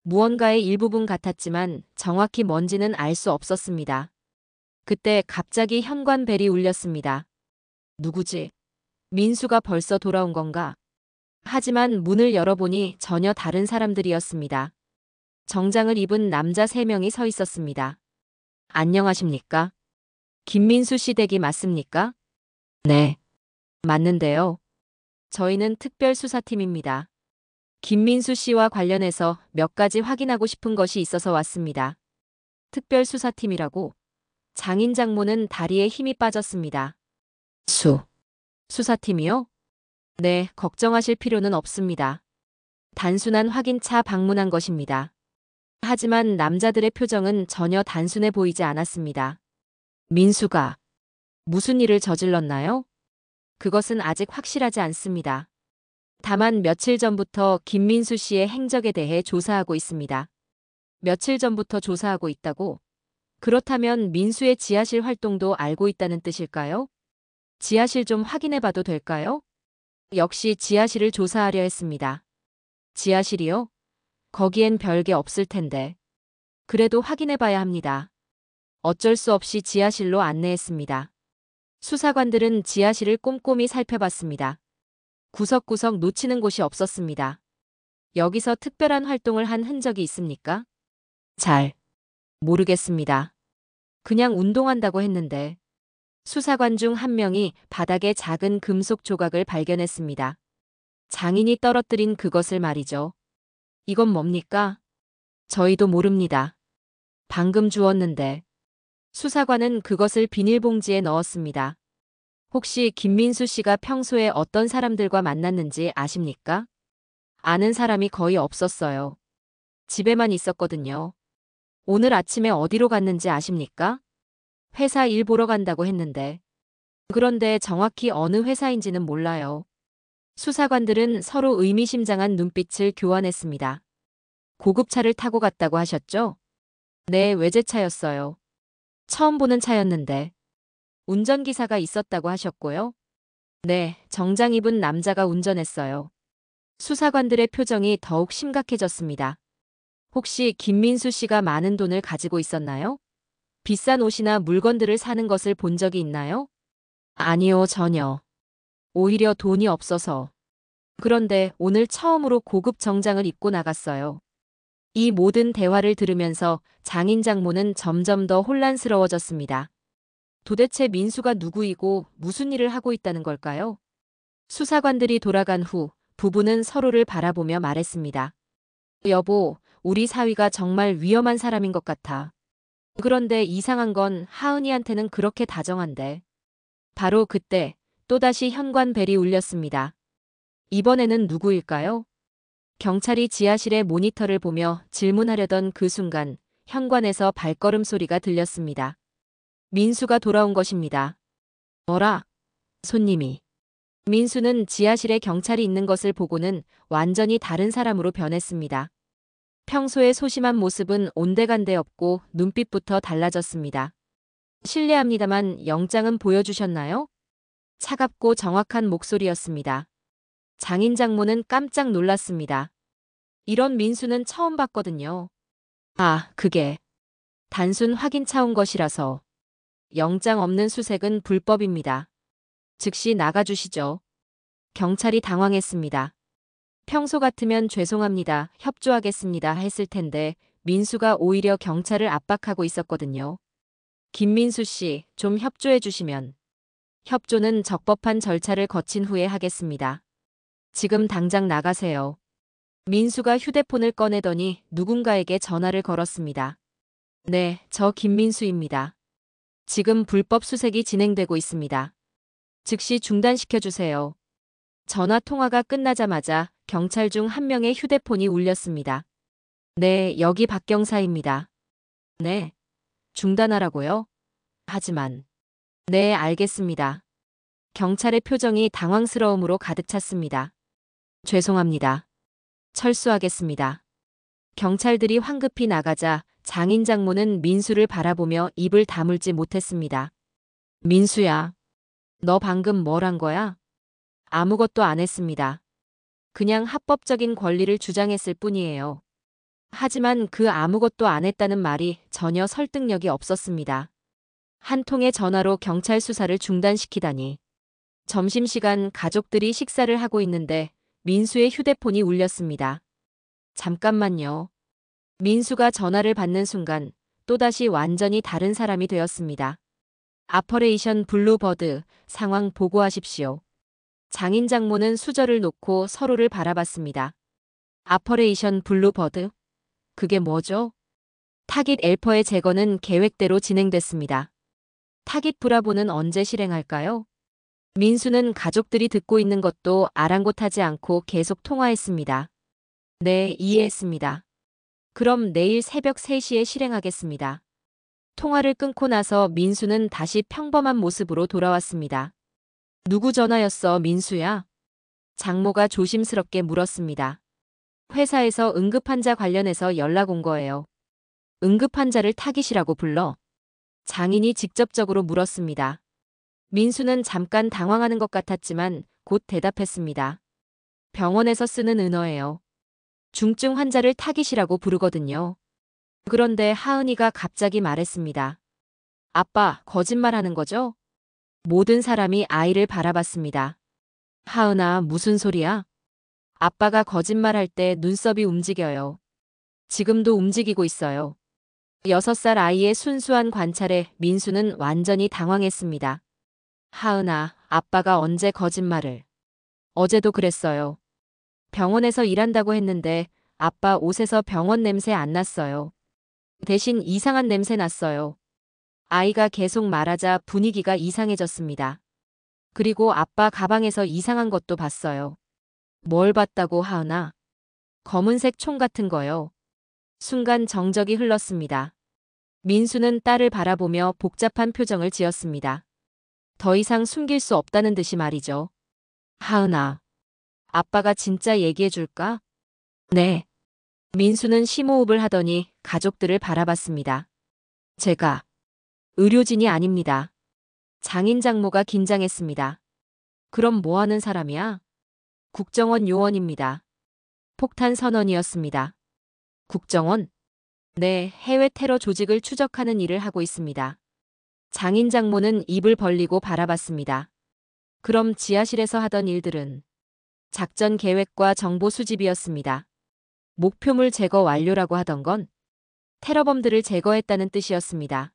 [SPEAKER 1] 무언가의 일부분 같았지만 정확히 뭔지는 알 수 없었습니다. 그때 갑자기 현관벨이 울렸습니다. 누구지? 민수가 벌써 돌아온 건가? 하지만 문을 열어보니 전혀 다른 사람들이었습니다. 정장을 입은 남자 3명이 서 있었습니다. 안녕하십니까? 김민수 씨 댁이 맞습니까? 네. 맞는데요. 저희는 특별수사팀입니다. 김민수 씨와 관련해서 몇 가지 확인하고 싶은 것이 있어서 왔습니다. 특별수사팀이라고? 장인 장모는 다리에 힘이 빠졌습니다. 수사팀이요? 네, 걱정하실 필요는 없습니다. 단순한 확인차 방문한 것입니다. 하지만 남자들의 표정은 전혀 단순해 보이지 않았습니다. 민수가 무슨 일을 저질렀나요? 그것은 아직 확실하지 않습니다. 다만 며칠 전부터 김민수 씨의 행적에 대해 조사하고 있습니다. 며칠 전부터 조사하고 있다고? 그렇다면 민수의 지하실 활동도 알고 있다는 뜻일까요? 지하실 좀 확인해 봐도 될까요? 역시 지하실을 조사하려 했습니다. 지하실이요? 거기엔 별게 없을 텐데. 그래도 확인해 봐야 합니다. 어쩔 수 없이 지하실로 안내했습니다. 수사관들은 지하실을 꼼꼼히 살펴봤습니다. 구석구석 놓치는 곳이 없었습니다. 여기서 특별한 활동을 한 흔적이 있습니까? 잘 모르겠습니다. 그냥 운동한다고 했는데. 수사관 중 한 명이 바닥에 작은 금속 조각을 발견했습니다. 장인이 떨어뜨린 그것을 말이죠. 이건 뭡니까? 저희도 모릅니다. 방금 주웠는데. 수사관은 그것을 비닐봉지에 넣었습니다. 혹시 김민수 씨가 평소에 어떤 사람들과 만났는지 아십니까? 아는 사람이 거의 없었어요. 집에만 있었거든요. 오늘 아침에 어디로 갔는지 아십니까? 회사 일 보러 간다고 했는데. 그런데 정확히 어느 회사인지는 몰라요. 수사관들은 서로 의미심장한 눈빛을 교환했습니다. 고급차를 타고 갔다고 하셨죠? 네, 외제차였어요. 처음 보는 차였는데. 운전기사가 있었다고 하셨고요. 네, 정장 입은 남자가 운전했어요. 수사관들의 표정이 더욱 심각해졌습니다. 혹시 김민수 씨가 많은 돈을 가지고 있었나요? 비싼 옷이나 물건들을 사는 것을 본 적이 있나요? 아니요, 전혀. 오히려 돈이 없어서. 그런데 오늘 처음으로 고급 정장을 입고 나갔어요. 이 모든 대화를 들으면서 장인 장모는 점점 더 혼란스러워졌습니다. 도대체 민수가 누구이고 무슨 일을 하고 있다는 걸까요? 수사관들이 돌아간 후 부부는 서로를 바라보며 말했습니다. 여보, 우리 사위가 정말 위험한 사람인 것 같아. 그런데 이상한 건 하은이한테는 그렇게 다정한데. 바로 그때 또다시 현관벨이 울렸습니다. 이번에는 누구일까요? 경찰이 지하실의 모니터를 보며 질문하려던 그 순간 현관에서 발걸음 소리가 들렸습니다. 민수가 돌아온 것입니다. 어라? 손님이. 민수는 지하실에 경찰이 있는 것을 보고는 완전히 다른 사람으로 변했습니다. 평소의 소심한 모습은 온데간데 없고 눈빛부터 달라졌습니다. 실례합니다만 영장은 보여주셨나요? 차갑고 정확한 목소리였습니다. 장인 장모는 깜짝 놀랐습니다. 이런 민수는 처음 봤거든요. 아, 그게 단순 확인 차원 것이라서. 영장 없는 수색은 불법입니다. 즉시 나가주시죠. 경찰이 당황했습니다. 평소 같으면 죄송합니다, 협조하겠습니다 했을 텐데 민수가 오히려 경찰을 압박하고 있었거든요. 김민수 씨, 좀 협조해 주시면. 협조는 적법한 절차를 거친 후에 하겠습니다. 지금 당장 나가세요. 민수가 휴대폰을 꺼내더니 누군가에게 전화를 걸었습니다. 네, 저 김민수입니다. 지금 불법 수색이 진행되고 있습니다. 즉시 중단시켜 주세요. 전화 통화가 끝나자마자 경찰 중 한 명의 휴대폰이 울렸습니다. 네, 여기 박 경사입니다. 네. 중단하라고요? 하지만. 네, 알겠습니다. 경찰의 표정이 당황스러움으로 가득 찼습니다. 죄송합니다. 철수하겠습니다. 경찰들이 황급히 나가자 장인 장모는 민수를 바라보며 입을 다물지 못했습니다. 민수야, 너 방금 뭘 한 거야? 아무것도 안 했습니다. 그냥 합법적인 권리를 주장했을 뿐이에요. 하지만 그 아무것도 안 했다는 말이 전혀 설득력이 없었습니다. 한 통의 전화로 경찰 수사를 중단시키다니. 점심시간 가족들이 식사를 하고 있는데 민수의 휴대폰이 울렸습니다. 잠깐만요. 민수가 전화를 받는 순간 또다시 완전히 다른 사람이 되었습니다. 아퍼레이션 블루버드, 상황 보고하십시오. 장인 장모는 수저를 놓고 서로를 바라봤습니다. 아퍼레이션 블루버드? 그게 뭐죠? 타깃 엘퍼의 제거는 계획대로 진행됐습니다. 타깃 브라보는 언제 실행할까요? 민수는 가족들이 듣고 있는 것도 아랑곳하지 않고 계속 통화했습니다. 네, 이해했습니다. 그럼 내일 새벽 3시에 실행하겠습니다. 통화를 끊고 나서 민수는 다시 평범한 모습으로 돌아왔습니다. 누구 전화였어, 민수야? 장모가 조심스럽게 물었습니다. 회사에서 응급환자 관련해서 연락 온 거예요. 응급환자를 타깃이라고 불러? 장인이 직접적으로 물었습니다. 민수는 잠깐 당황하는 것 같았지만 곧 대답했습니다. 병원에서 쓰는 은어예요. 중증 환자를 타깃이라고 부르거든요. 그런데 하은이가 갑자기 말했습니다. 아빠, 거짓말하는 거죠? 모든 사람이 아이를 바라봤습니다. 하은아, 무슨 소리야? 아빠가 거짓말할 때 눈썹이 움직여요. 지금도 움직이고 있어요. 6살 아이의 순수한 관찰에 민수는 완전히 당황했습니다. 하은아, 아빠가 언제 거짓말을? 어제도 그랬어요. 병원에서 일한다고 했는데 아빠 옷에서 병원 냄새 안 났어요. 대신 이상한 냄새 났어요. 아이가 계속 말하자 분위기가 이상해졌습니다. 그리고 아빠 가방에서 이상한 것도 봤어요. 뭘 봤다고, 하은아? 검은색 총 같은 거요. 순간 정적이 흘렀습니다. 민수는 딸을 바라보며 복잡한 표정을 지었습니다. 더 이상 숨길 수 없다는 듯이 말이죠. 하은아, 아빠가 진짜 얘기해 줄까? 네. 민수는 심호흡을 하더니 가족들을 바라봤습니다. 제가 의료진이 아닙니다. 장인 장모가 긴장했습니다. 그럼 뭐 하는 사람이야? 국정원 요원입니다. 폭탄 선원이었습니다. 국정원? 네, 해외 테러 조직을 추적하는 일을 하고 있습니다. 장인 장모는 입을 벌리고 바라봤습니다. 그럼 지하실에서 하던 일들은? 작전 계획과 정보 수집이었습니다. 목표물 제거 완료라고 하던 건 테러범들을 제거했다는 뜻이었습니다.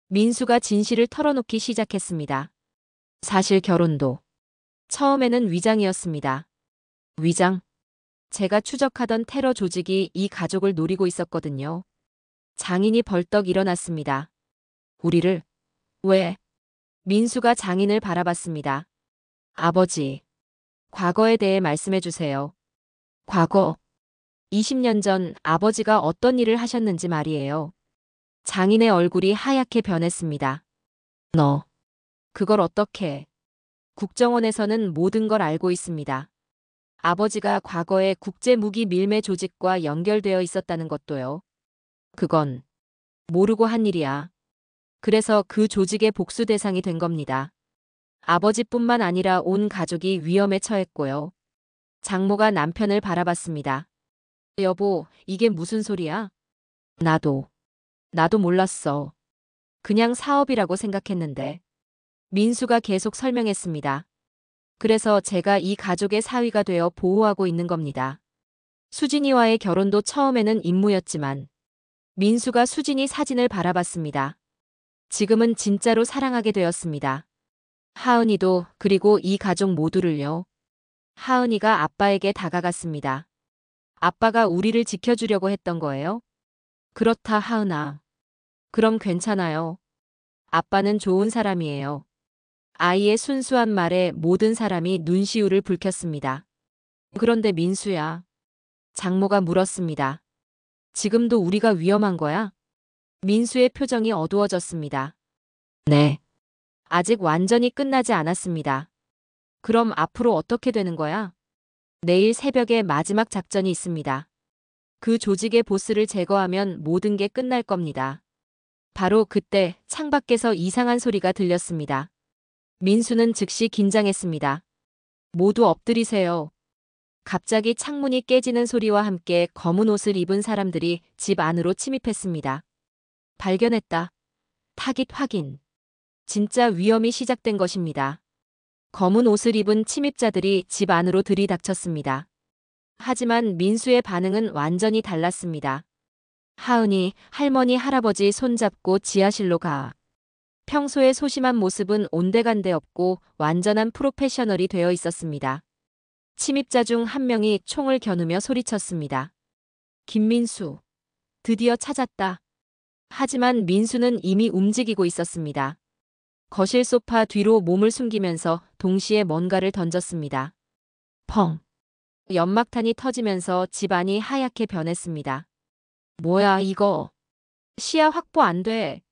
[SPEAKER 1] 민수가 진실을 털어놓기 시작했습니다. 사실 결혼도 처음에는 위장이었습니다. 위장? 제가 추적하던 테러 조직이 이 가족을 노리고 있었거든요. 장인이 벌떡 일어났습니다. 우리를? 왜? 민수가 장인을 바라봤습니다. 아버지, 과거에 대해 말씀해 주세요. 과거? 20년 전 아버지가 어떤 일을 하셨는지 말이에요. 장인의 얼굴이 하얗게 변했습니다. 너, 그걸 어떻게? 국정원에서는 모든 걸 알고 있습니다. 아버지가 과거에 국제무기 밀매 조직과 연결되어 있었다는 것도요. 그건 모르고 한 일이야. 그래서 그 조직의 복수 대상이 된 겁니다. 아버지뿐만 아니라 온 가족이 위험에 처했고요. 장모가 남편을 바라봤습니다. 여보, 이게 무슨 소리야? 나도 몰랐어. 그냥 사업이라고 생각했는데. 민수가 계속 설명했습니다. 그래서 제가 이 가족의 사위가 되어 보호하고 있는 겁니다. 수진이와의 결혼도 처음에는 임무였지만 민수가 수진이 사진을 바라봤습니다. 지금은 진짜로 사랑하게 되었습니다. 하은이도 그리고 이 가족 모두를요. 하은이가 아빠에게 다가갔습니다. 아빠가 우리를 지켜주려고 했던 거예요? 그렇다 하은아. 그럼 괜찮아요. 아빠는 좋은 사람이에요. 아이의 순수한 말에 모든 사람이 눈시울을 붉혔습니다. 그런데 민수야. 장모가 물었습니다. 지금도 우리가 위험한 거야? 민수의 표정이 어두워졌습니다. 네. 아직 완전히 끝나지 않았습니다. 그럼 앞으로 어떻게 되는 거야? 내일 새벽에 마지막 작전이 있습니다. 그 조직의 보스를 제거하면 모든 게 끝날 겁니다. 바로 그때 창밖에서 이상한 소리가 들렸습니다. 민수는 즉시 긴장했습니다. 모두 엎드리세요. 갑자기 창문이 깨지는 소리와 함께 검은 옷을 입은 사람들이 집 안으로 침입했습니다. 발견했다. 타깃 확인. 진짜 위험이 시작된 것입니다. 검은 옷을 입은 침입자들이 집 안으로 들이닥쳤습니다. 하지만 민수의 반응은 완전히 달랐습니다. 하은이 할머니 할아버지 손잡고 지하실로 가. 평소의 소심한 모습은 온데간데 없고 완전한 프로페셔널이 되어 있었습니다. 침입자 중 한 명이 총을 겨누며 소리쳤습니다. 김민수. 드디어 찾았다. 하지만 민수는 이미 움직이고 있었습니다. 거실 소파 뒤로 몸을 숨기면서 동시에 뭔가를 던졌습니다. 펑. 연막탄이 터지면서 집안이 하얗게 변했습니다. 뭐야 이거. 시야 확보 안 돼.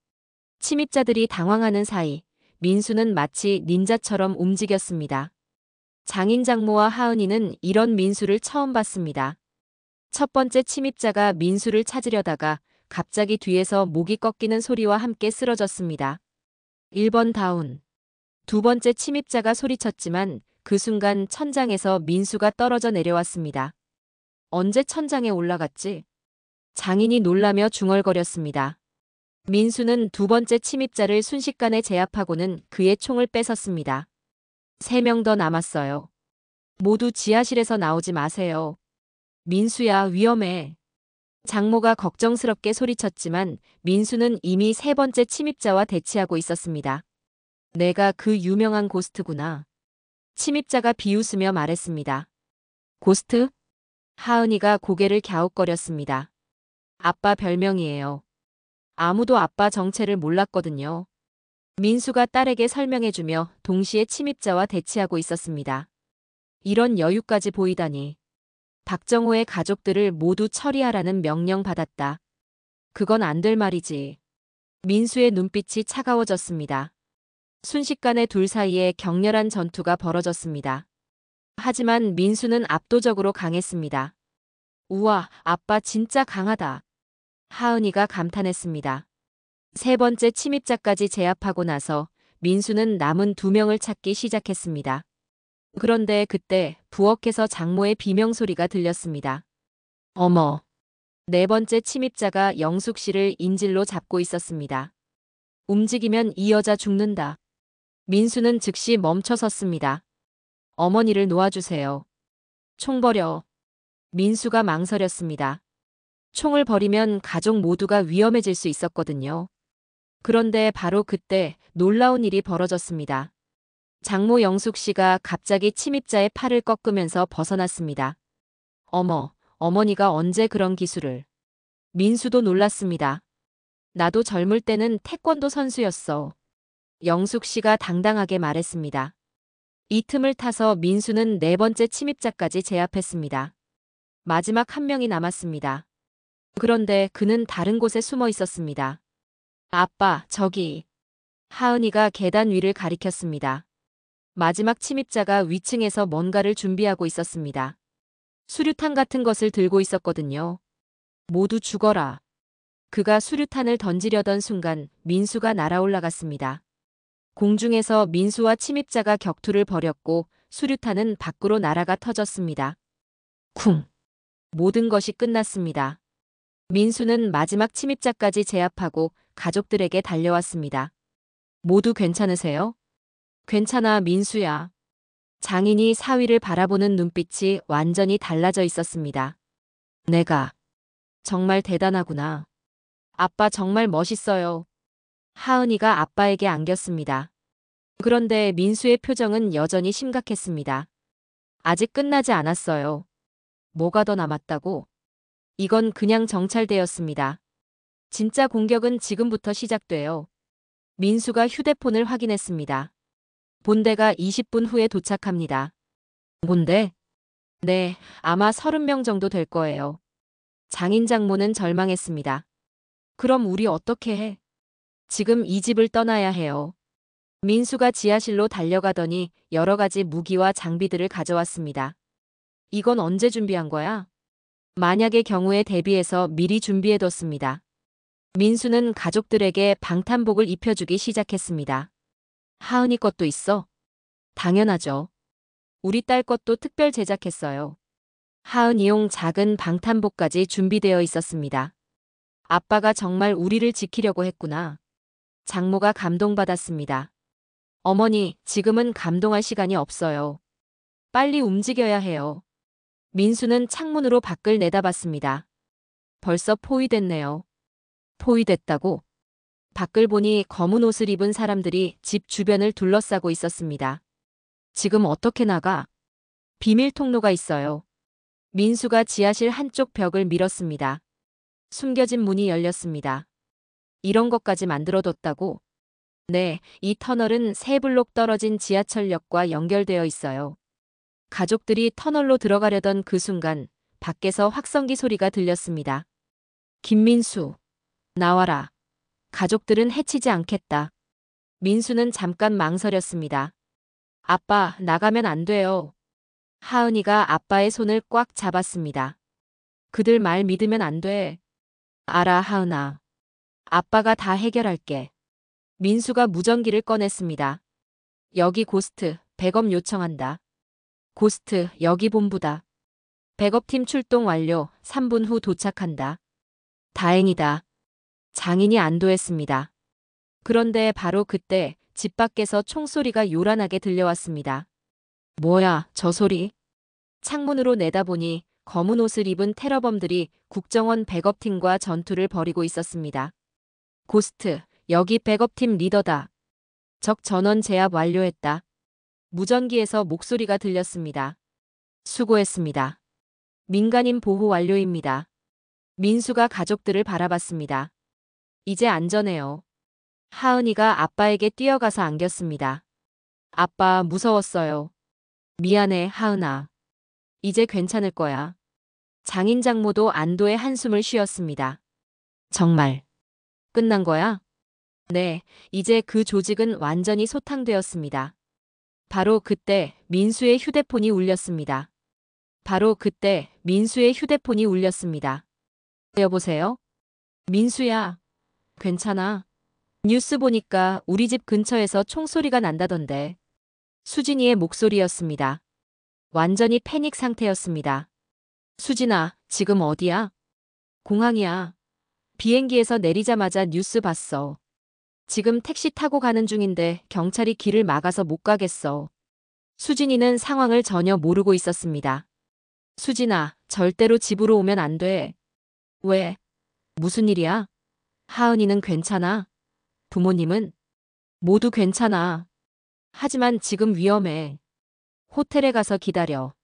[SPEAKER 1] 침입자들이 당황하는 사이 민수는 마치 닌자처럼 움직였습니다. 장인 장모와 하은이는 이런 민수를 처음 봤습니다. 첫 번째 침입자가 민수를 찾으려다가 갑자기 뒤에서 목이 꺾이는 소리와 함께 쓰러졌습니다. 1번 다운. 두 번째 침입자가 소리쳤지만 그 순간 천장에서 민수가 떨어져 내려왔습니다. 언제 천장에 올라갔지? 장인이 놀라며 중얼거렸습니다. 민수는 두 번째 침입자를 순식간에 제압하고는 그의 총을 뺏었습니다. 3명 더 남았어요. 모두 지하실에서 나오지 마세요. 민수야, 위험해. 장모가 걱정스럽게 소리쳤지만 민수는 이미 세 번째 침입자와 대치하고 있었습니다. 내가 그 유명한 고스트구나. 침입자가 비웃으며 말했습니다. 고스트? 하은이가 고개를 갸웃거렸습니다. 아빠 별명이에요. 아무도 아빠 정체를 몰랐거든요. 민수가 딸에게 설명해주며 동시에 침입자와 대치하고 있었습니다. 이런 여유까지 보이다니. 박정호의 가족들을 모두 처리하라는 명령 받았다. 그건 안 될 말이지. 민수의 눈빛이 차가워졌습니다. 순식간에 둘 사이에 격렬한 전투가 벌어졌습니다. 하지만 민수는 압도적으로 강했습니다. 우와, 아빠 진짜 강하다. 하은이가 감탄했습니다. 세 번째 침입자까지 제압하고 나서 민수는 남은 2명을 찾기 시작했습니다. 그런데 그때 부엌에서 장모의 비명소리가 들렸습니다. 어머. 네 번째 침입자가 영숙 씨를 인질로 잡고 있었습니다. 움직이면 이 여자 죽는다. 민수는 즉시 멈춰섰습니다. 어머니를 놓아주세요. 총 버려. 민수가 망설였습니다. 총을 버리면 가족 모두가 위험해질 수 있었거든요. 그런데 바로 그때 놀라운 일이 벌어졌습니다. 장모 영숙 씨가 갑자기 침입자의 팔을 꺾으면서 벗어났습니다. 어머, 어머니가 언제 그런 기술을. 민수도 놀랐습니다. 나도 젊을 때는 태권도 선수였어. 영숙 씨가 당당하게 말했습니다. 이 틈을 타서 민수는 네 번째 침입자까지 제압했습니다. 마지막 한 명이 남았습니다. 그런데 그는 다른 곳에 숨어 있었습니다. 아빠, 저기. 하은이가 계단 위를 가리켰습니다. 마지막 침입자가 위층에서 뭔가를 준비하고 있었습니다. 수류탄 같은 것을 들고 있었거든요. 모두 죽어라. 그가 수류탄을 던지려던 순간 민수가 날아올라갔습니다. 공중에서 민수와 침입자가 격투를 벌였고 수류탄은 밖으로 날아가 터졌습니다. 쿵. 모든 것이 끝났습니다. 민수는 마지막 침입자까지 제압하고 가족들에게 달려왔습니다. 모두 괜찮으세요? 괜찮아, 민수야. 장인이 사위를 바라보는 눈빛이 완전히 달라져 있었습니다. 내가 정말 대단하구나. 아빠 정말 멋있어요. 하은이가 아빠에게 안겼습니다. 그런데 민수의 표정은 여전히 심각했습니다. 아직 끝나지 않았어요. 뭐가 더 남았다고? 이건 그냥 정찰대였습니다. 진짜 공격은 지금부터 시작돼요. 민수가 휴대폰을 확인했습니다. 본대가 20분 후에 도착합니다. 본대? 네, 아마 30명 정도 될 거예요. 장인 장모는 절망했습니다. 그럼 우리 어떻게 해? 지금 이 집을 떠나야 해요. 민수가 지하실로 달려가더니 여러 가지 무기와 장비들을 가져왔습니다. 이건 언제 준비한 거야? 만약의 경우에 대비해서 미리 준비해뒀습니다. 민수는 가족들에게 방탄복을 입혀주기 시작했습니다. 하은이 것도 있어? 당연하죠. 우리 딸 것도 특별 제작했어요. 하은이용 작은 방탄복까지 준비되어 있었습니다. 아빠가 정말 우리를 지키려고 했구나. 장모가 감동받았습니다. 어머니, 지금은 감동할 시간이 없어요. 빨리 움직여야 해요. 민수는 창문으로 밖을 내다봤습니다. 벌써 포위됐네요. 포위됐다고? 밖을 보니 검은 옷을 입은 사람들이 집 주변을 둘러싸고 있었습니다. 지금 어떻게 나가? 비밀 통로가 있어요. 민수가 지하실 한쪽 벽을 밀었습니다. 숨겨진 문이 열렸습니다. 이런 것까지 만들어뒀다고? 네, 이 터널은 세 블록 떨어진 지하철역과 연결되어 있어요. 가족들이 터널로 들어가려던 그 순간 밖에서 확성기 소리가 들렸습니다. 김민수, 나와라. 가족들은 해치지 않겠다. 민수는 잠깐 망설였습니다. 아빠, 나가면 안 돼요. 하은이가 아빠의 손을 꽉 잡았습니다. 그들 말 믿으면 안 돼. 알아, 하은아. 아빠가 다 해결할게. 민수가 무전기를 꺼냈습니다. 여기 고스트, 백업 요청한다. 고스트, 여기 본부다. 백업팀 출동 완료, 3분 후 도착한다. 다행이다. 장인이 안도했습니다. 그런데 바로 그때 집 밖에서 총소리가 요란하게 들려왔습니다. 뭐야, 저 소리? 창문으로 내다보니 검은 옷을 입은 테러범들이 국정원 백업팀과 전투를 벌이고 있었습니다. 고스트, 여기 백업팀 리더다. 적 전원 제압 완료했다. 무전기에서 목소리가 들렸습니다. 수고했습니다. 민간인 보호 완료입니다. 민수가 가족들을 바라봤습니다. 이제 안전해요. 하은이가 아빠에게 뛰어가서 안겼습니다. 아빠, 무서웠어요. 미안해, 하은아. 이제 괜찮을 거야. 장인 장모도 안도의 한숨을 쉬었습니다. 정말 끝난 거야? 네, 이제 그 조직은 완전히 소탕되었습니다. 바로 그때 민수의 휴대폰이 울렸습니다. 바로 그때 민수의 휴대폰이 울렸습니다. 여보세요? 민수야. 괜찮아? 뉴스 보니까 우리 집 근처에서 총소리가 난다던데. 수진이의 목소리였습니다. 완전히 패닉 상태였습니다. 수진아, 지금 어디야? 공항이야. 비행기에서 내리자마자 뉴스 봤어. 지금 택시 타고 가는 중인데 경찰이 길을 막아서 못 가겠어. 수진이는 상황을 전혀 모르고 있었습니다. 수진아, 절대로 집으로 오면 안 돼. 왜? 무슨 일이야? 하은이는 괜찮아? 부모님은? 모두 괜찮아. 하지만 지금 위험해. 호텔에 가서 기다려.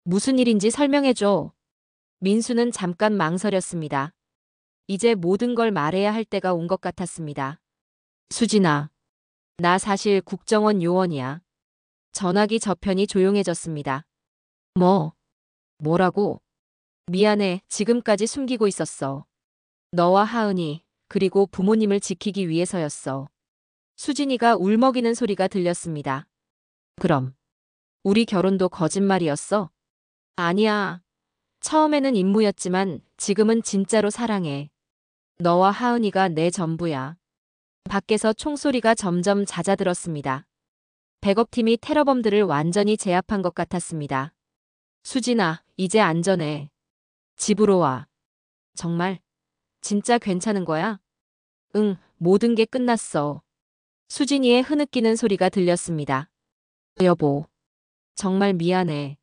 [SPEAKER 1] 무슨 일인지 설명해줘. 민수는 잠깐 망설였습니다. 이제 모든 걸 말해야 할 때가 온 것 같았습니다. 수진아, 나 사실 국정원 요원이야. 전화기 저편이 조용해졌습니다. 뭐라고? 미안해. 지금까지 숨기고 있었어. 너와 하은이, 그리고 부모님을 지키기 위해서였어. 수진이가 울먹이는 소리가 들렸습니다. 그럼, 우리 결혼도 거짓말이었어? 아니야. 처음에는 임무였지만 지금은 진짜로 사랑해. 너와 하은이가 내 전부야. 밖에서 총소리가 점점 잦아들었습니다. 백업팀이 테러범들을 완전히 제압한 것 같았습니다. 수진아, 이제 안전해. 집으로 와. 정말? 진짜 괜찮은 거야? 응, 모든 게 끝났어. 수진이의 흐느끼는 소리가 들렸습니다. 여보, 정말 미안해.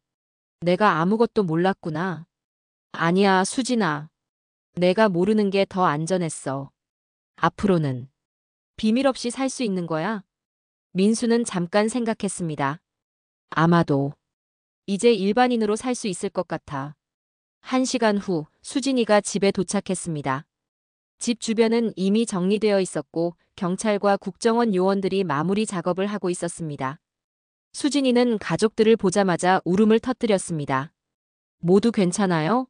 [SPEAKER 1] 내가 아무것도 몰랐구나. 아니야, 수진아. 내가 모르는 게 더 안전했어. 앞으로는 비밀 없이 살 수 있는 거야? 민수는 잠깐 생각했습니다. 아마도 이제 일반인으로 살 수 있을 것 같아. 1시간 후 수진이가 집에 도착했습니다. 집 주변은 이미 정리되어 있었고 경찰과 국정원 요원들이 마무리 작업을 하고 있었습니다. 수진이는 가족들을 보자마자 울음을 터뜨렸습니다. 모두 괜찮아요?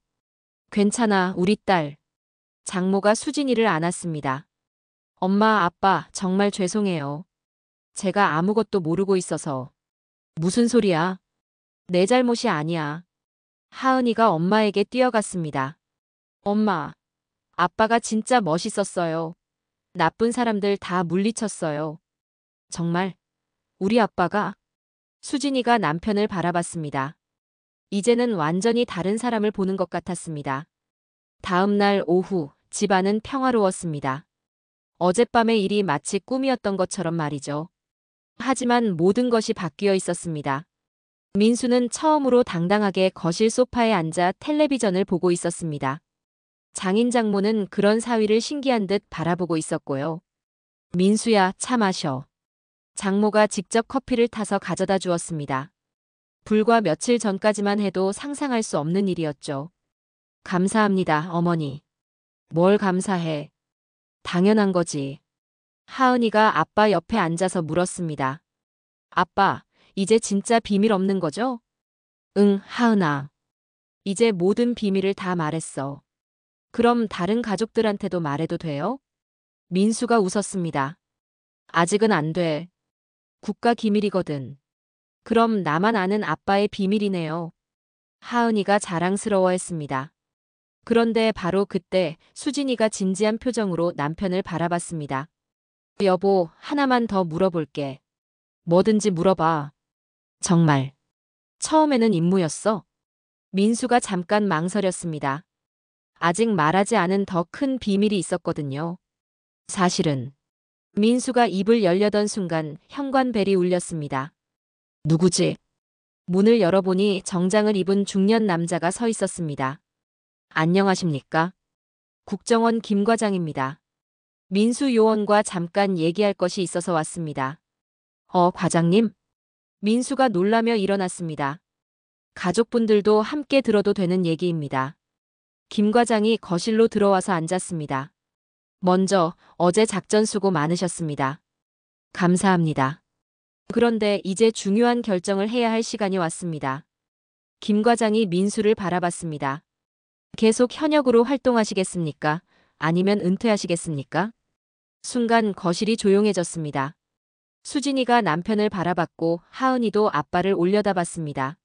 [SPEAKER 1] 괜찮아, 우리 딸. 장모가 수진이를 안았습니다. 엄마, 아빠, 정말 죄송해요. 제가 아무것도 모르고 있어서. 무슨 소리야? 내 잘못이 아니야. 하은이가 엄마에게 뛰어갔습니다. 엄마, 아빠가 진짜 멋있었어요. 나쁜 사람들 다 물리쳤어요. 정말, 우리 아빠가? 수진이가 남편을 바라봤습니다. 이제는 완전히 다른 사람을 보는 것 같았습니다. 다음 날 오후, 집안은 평화로웠습니다. 어젯밤의 일이 마치 꿈이었던 것처럼 말이죠. 하지만 모든 것이 바뀌어 있었습니다. 민수는 처음으로 당당하게 거실 소파에 앉아 텔레비전을 보고 있었습니다. 장인 장모는 그런 사위를 신기한 듯 바라보고 있었고요. 민수야, 차 마셔. 장모가 직접 커피를 타서 가져다 주었습니다. 불과 며칠 전까지만 해도 상상할 수 없는 일이었죠. 감사합니다, 어머니. 뭘 감사해. 당연한 거지. 하은이가 아빠 옆에 앉아서 물었습니다. 아빠, 이제 진짜 비밀 없는 거죠? 응, 하은아. 이제 모든 비밀을 다 말했어. 그럼 다른 가족들한테도 말해도 돼요? 민수가 웃었습니다. 아직은 안 돼. 국가 기밀이거든. 그럼 나만 아는 아빠의 비밀이네요. 하은이가 자랑스러워했습니다. 그런데 바로 그때 수진이가 진지한 표정으로 남편을 바라봤습니다. 여보, 하나만 더 물어볼게. 뭐든지 물어봐. 정말. 처음에는 임무였어? 민수가 잠깐 망설였습니다. 아직 말하지 않은 더 큰 비밀이 있었거든요. 사실은. 민수가 입을 열려던 순간 현관벨이 울렸습니다. 누구지? 문을 열어보니 정장을 입은 중년 남자가 서 있었습니다. 안녕하십니까? 국정원 김 과장입니다. 민수 요원과 잠깐 얘기할 것이 있어서 왔습니다. 과장님? 민수가 놀라며 일어났습니다. 가족분들도 함께 들어도 되는 얘기입니다. 김 과장이 거실로 들어와서 앉았습니다. 먼저 어제 작전 수고 많으셨습니다. 감사합니다. 그런데 이제 중요한 결정을 해야 할 시간이 왔습니다. 김 과장이 민수를 바라봤습니다. 계속 현역으로 활동하시겠습니까? 아니면 은퇴하시겠습니까? 순간 거실이 조용해졌습니다. 수진이가 남편을 바라봤고 하은이도 아빠를 올려다봤습니다.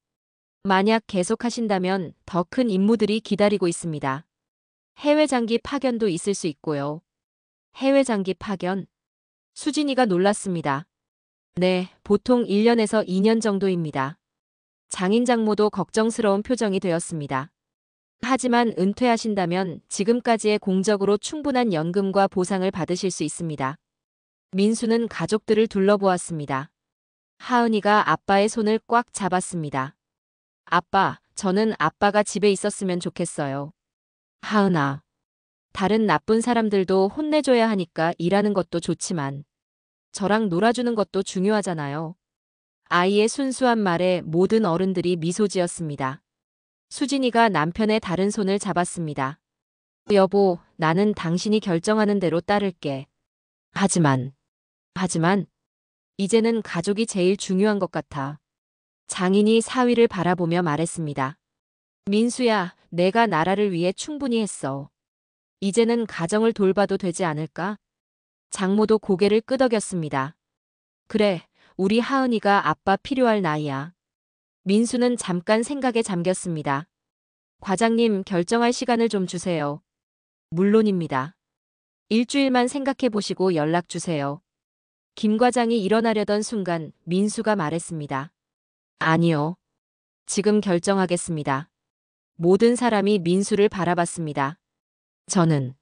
[SPEAKER 1] 만약 계속하신다면 더 큰 임무들이 기다리고 있습니다. 해외 장기 파견도 있을 수 있고요. 해외 장기 파견? 수진이가 놀랐습니다. 네, 보통 1년에서 2년 정도입니다. 장인 장모도 걱정스러운 표정이 되었습니다. 하지만 은퇴하신다면 지금까지의 공적으로 충분한 연금과 보상을 받으실 수 있습니다. 민수는 가족들을 둘러보았습니다. 하은이가 아빠의 손을 꽉 잡았습니다. 아빠, 저는 아빠가 집에 있었으면 좋겠어요. 하은아, 다른 나쁜 사람들도 혼내줘야 하니까 일하는 것도 좋지만 저랑 놀아주는 것도 중요하잖아요. 아이의 순수한 말에 모든 어른들이 미소 지었습니다. 수진이가 남편의 다른 손을 잡았습니다. 여보, 나는 당신이 결정하는 대로 따를게. 하지만, 이제는 가족이 제일 중요한 것 같아. 장인이 사위를 바라보며 말했습니다. 민수야, 내가 나라를 위해 충분히 했어. 이제는 가정을 돌봐도 되지 않을까? 장모도 고개를 끄덕였습니다. 그래, 우리 하은이가 아빠 필요할 나이야. 민수는 잠깐 생각에 잠겼습니다. 과장님, 결정할 시간을 좀 주세요. 물론입니다. 일주일만 생각해 보시고 연락 주세요. 김 과장이 일어나려던 순간 민수가 말했습니다. 아니요. 지금 결정하겠습니다. 모든 사람이 민수를 바라봤습니다. 저는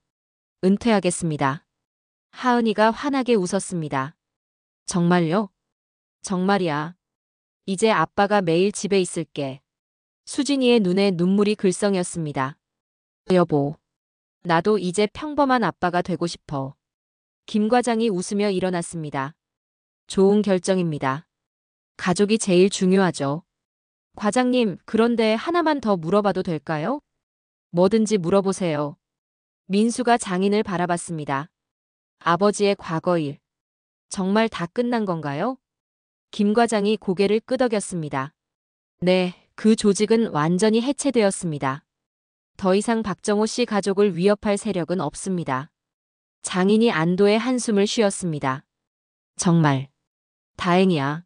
[SPEAKER 1] 은퇴하겠습니다. 하은이가 환하게 웃었습니다. 정말요? 정말이야. 이제 아빠가 매일 집에 있을게. 수진이의 눈에 눈물이 글썽였습니다. 여보, 나도 이제 평범한 아빠가 되고 싶어. 김 과장이 웃으며 일어났습니다. 좋은 결정입니다. 가족이 제일 중요하죠. 과장님, 그런데 하나만 더 물어봐도 될까요? 뭐든지 물어보세요. 민수가 장인을 바라봤습니다. 아버지의 과거 일. 정말 다 끝난 건가요? 김 과장이 고개를 끄덕였습니다. 네, 그 조직은 완전히 해체되었습니다. 더 이상 박정호 씨 가족을 위협할 세력은 없습니다. 장인이 안도의 한숨을 쉬었습니다. 정말 다행이야.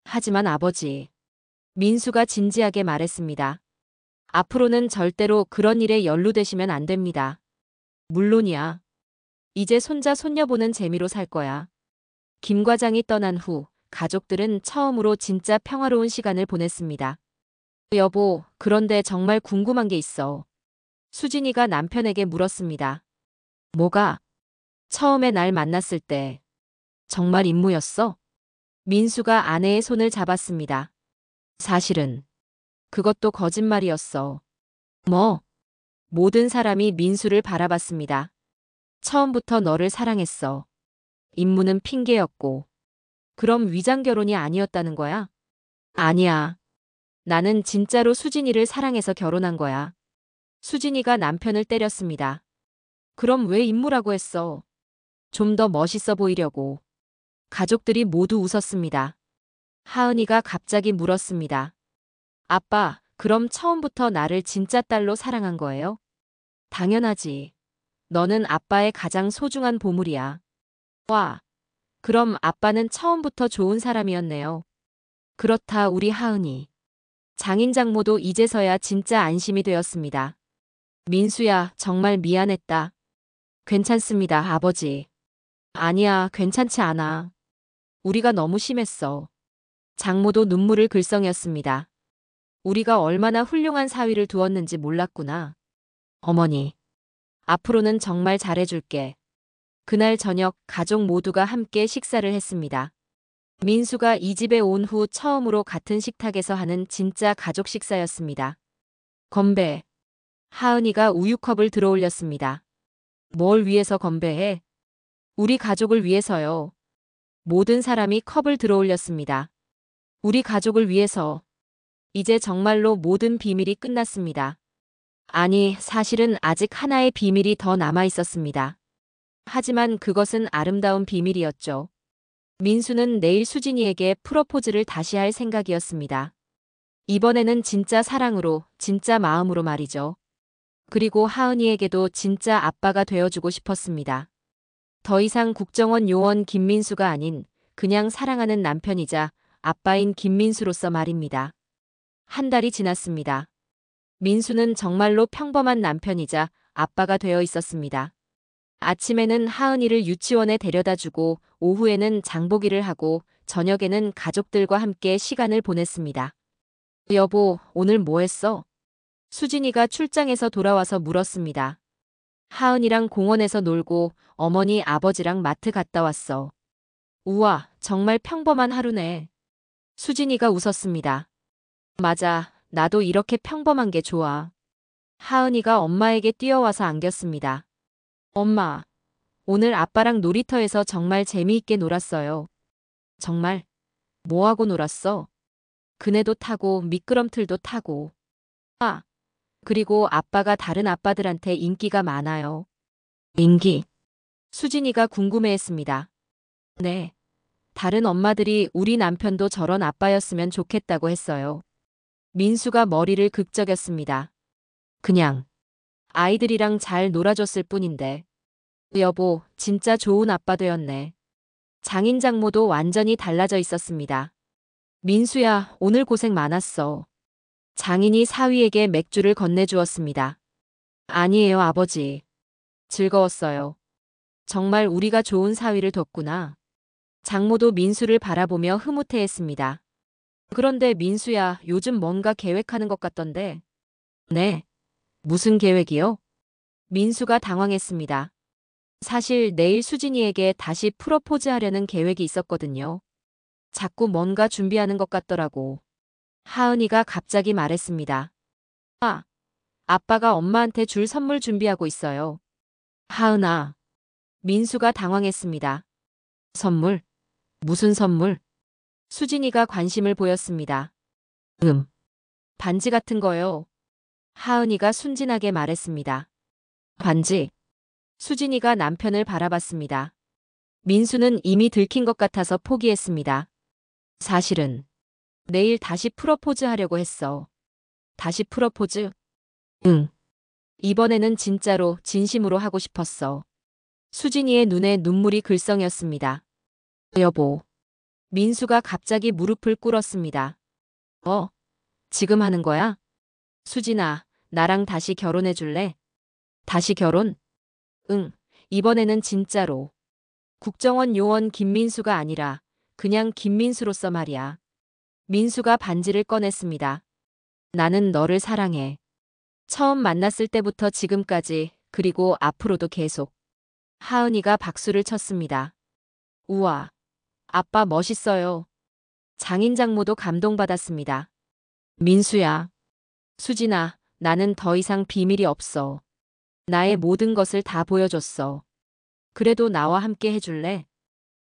[SPEAKER 1] 하지만 아버지. 민수가 진지하게 말했습니다. 앞으로는 절대로 그런 일에 연루되시면 안 됩니다. 물론이야. 이제 손자 손녀 보는 재미로 살 거야. 김 과장이 떠난 후 가족들은 처음으로 진짜 평화로운 시간을 보냈습니다. 여보, 그런데 정말 궁금한 게 있어. 수진이가 남편에게 물었습니다. 뭐가? 처음에 날 만났을 때 정말 임무였어? 민수가 아내의 손을 잡았습니다. 사실은 그것도 거짓말이었어. 뭐? 모든 사람이 민수를 바라봤습니다. 처음부터 너를 사랑했어. 임무는 핑계였고. 그럼 위장 결혼이 아니었다는 거야? 아니야. 나는 진짜로 수진이를 사랑해서 결혼한 거야. 수진이가 남편을 때렸습니다. 그럼 왜 임무라고 했어? 좀 더 멋있어 보이려고. 가족들이 모두 웃었습니다. 하은이가 갑자기 물었습니다. 아빠, 그럼 처음부터 나를 진짜 딸로 사랑한 거예요? 당연하지. 너는 아빠의 가장 소중한 보물이야. 와, 그럼 아빠는 처음부터 좋은 사람이었네요. 그렇다 우리 하은이. 장인 장모도 이제서야 진짜 안심이 되었습니다. 민수야, 정말 미안했다. 괜찮습니다, 아버지. 아니야, 괜찮지 않아. 우리가 너무 심했어. 장모도 눈물을 글썽였습니다. 우리가 얼마나 훌륭한 사위를 두었는지 몰랐구나. 어머니, 앞으로는 정말 잘해줄게. 그날 저녁 가족 모두가 함께 식사를 했습니다. 민수가 이 집에 온 후 처음으로 같은 식탁에서 하는 진짜 가족 식사였습니다. 건배. 하은이가 우유컵을 들어올렸습니다. 뭘 위해서 건배해? 우리 가족을 위해서요. 모든 사람이 컵을 들어올렸습니다. 우리 가족을 위해서. 이제 정말로 모든 비밀이 끝났습니다. 아니, 사실은 아직 하나의 비밀이 더 남아 있었습니다. 하지만 그것은 아름다운 비밀이었죠. 민수는 내일 수진이에게 프로포즈를 다시 할 생각이었습니다. 이번에는 진짜 사랑으로, 진짜 마음으로 말이죠. 그리고 하은이에게도 진짜 아빠가 되어주고 싶었습니다. 더 이상 국정원 요원 김민수가 아닌 그냥 사랑하는 남편이자 아빠인 김민수로서 말입니다. 한 달이 지났습니다. 민수는 정말로 평범한 남편이자 아빠가 되어 있었습니다. 아침에는 하은이를 유치원에 데려다주고 오후에는 장보기를 하고 저녁에는 가족들과 함께 시간을 보냈습니다. 여보, 오늘 뭐 했어? 수진이가 출장에서 돌아와서 물었습니다. 하은이랑 공원에서 놀고 어머니 아버지랑 마트 갔다 왔어. 우와, 정말 평범한 하루네. 수진이가 웃었습니다. 맞아, 나도 이렇게 평범한 게 좋아. 하은이가 엄마에게 뛰어와서 안겼습니다. 엄마, 오늘 아빠랑 놀이터에서 정말 재미있게 놀았어요. 정말? 뭐하고 놀았어? 그네도 타고 미끄럼틀도 타고. 아, 그리고 아빠가 다른 아빠들한테 인기가 많아요. 인기? 수진이가 궁금해했습니다. 네. 다른 엄마들이 우리 남편도 저런 아빠였으면 좋겠다고 했어요. 민수가 머리를 극적였습니다. 그냥 아이들이랑 잘 놀아줬을 뿐인데. 여보, 진짜 좋은 아빠 되었네. 장인 장모도 완전히 달라져 있었습니다. 민수야, 오늘 고생 많았어. 장인이 사위에게 맥주를 건네주었습니다. 아니에요, 아버지. 즐거웠어요. 정말 우리가 좋은 사위를 뒀구나. 장모도 민수를 바라보며 흐뭇해했습니다. 그런데 민수야, 요즘 뭔가 계획하는 것 같던데. 네. 무슨 계획이요? 민수가 당황했습니다. 사실 내일 수진이에게 다시 프로포즈 하려는 계획이 있었거든요. 자꾸 뭔가 준비하는 것 같더라고. 하은이가 갑자기 말했습니다. 아, 아빠가 엄마한테 줄 선물 준비하고 있어요. 하은아. 민수가 당황했습니다. 선물? 무슨 선물? 수진이가 관심을 보였습니다. 반지 같은 거요. 하은이가 순진하게 말했습니다. 반지? 수진이가 남편을 바라봤습니다. 민수는 이미 들킨 것 같아서 포기했습니다. 사실은 내일 다시 프로포즈 하려고 했어. 다시 프로포즈? 응. 이번에는 진짜로 진심으로 하고 싶었어. 수진이의 눈에 눈물이 글썽였습니다. 여보. 민수가 갑자기 무릎을 꿇었습니다. 지금 하는 거야? 수진아, 나랑 다시 결혼해 줄래? 다시 결혼? 응, 이번에는 진짜로. 국정원 요원 김민수가 아니라 그냥 김민수로서 말이야. 민수가 반지를 꺼냈습니다. 나는 너를 사랑해. 처음 만났을 때부터 지금까지, 그리고 앞으로도 계속. 하은이가 박수를 쳤습니다. 우와, 아빠 멋있어요. 장인 장모도 감동받았습니다. 민수야. 수진아, 나는 더 이상 비밀이 없어. 나의 모든 것을 다 보여줬어. 그래도 나와 함께 해줄래?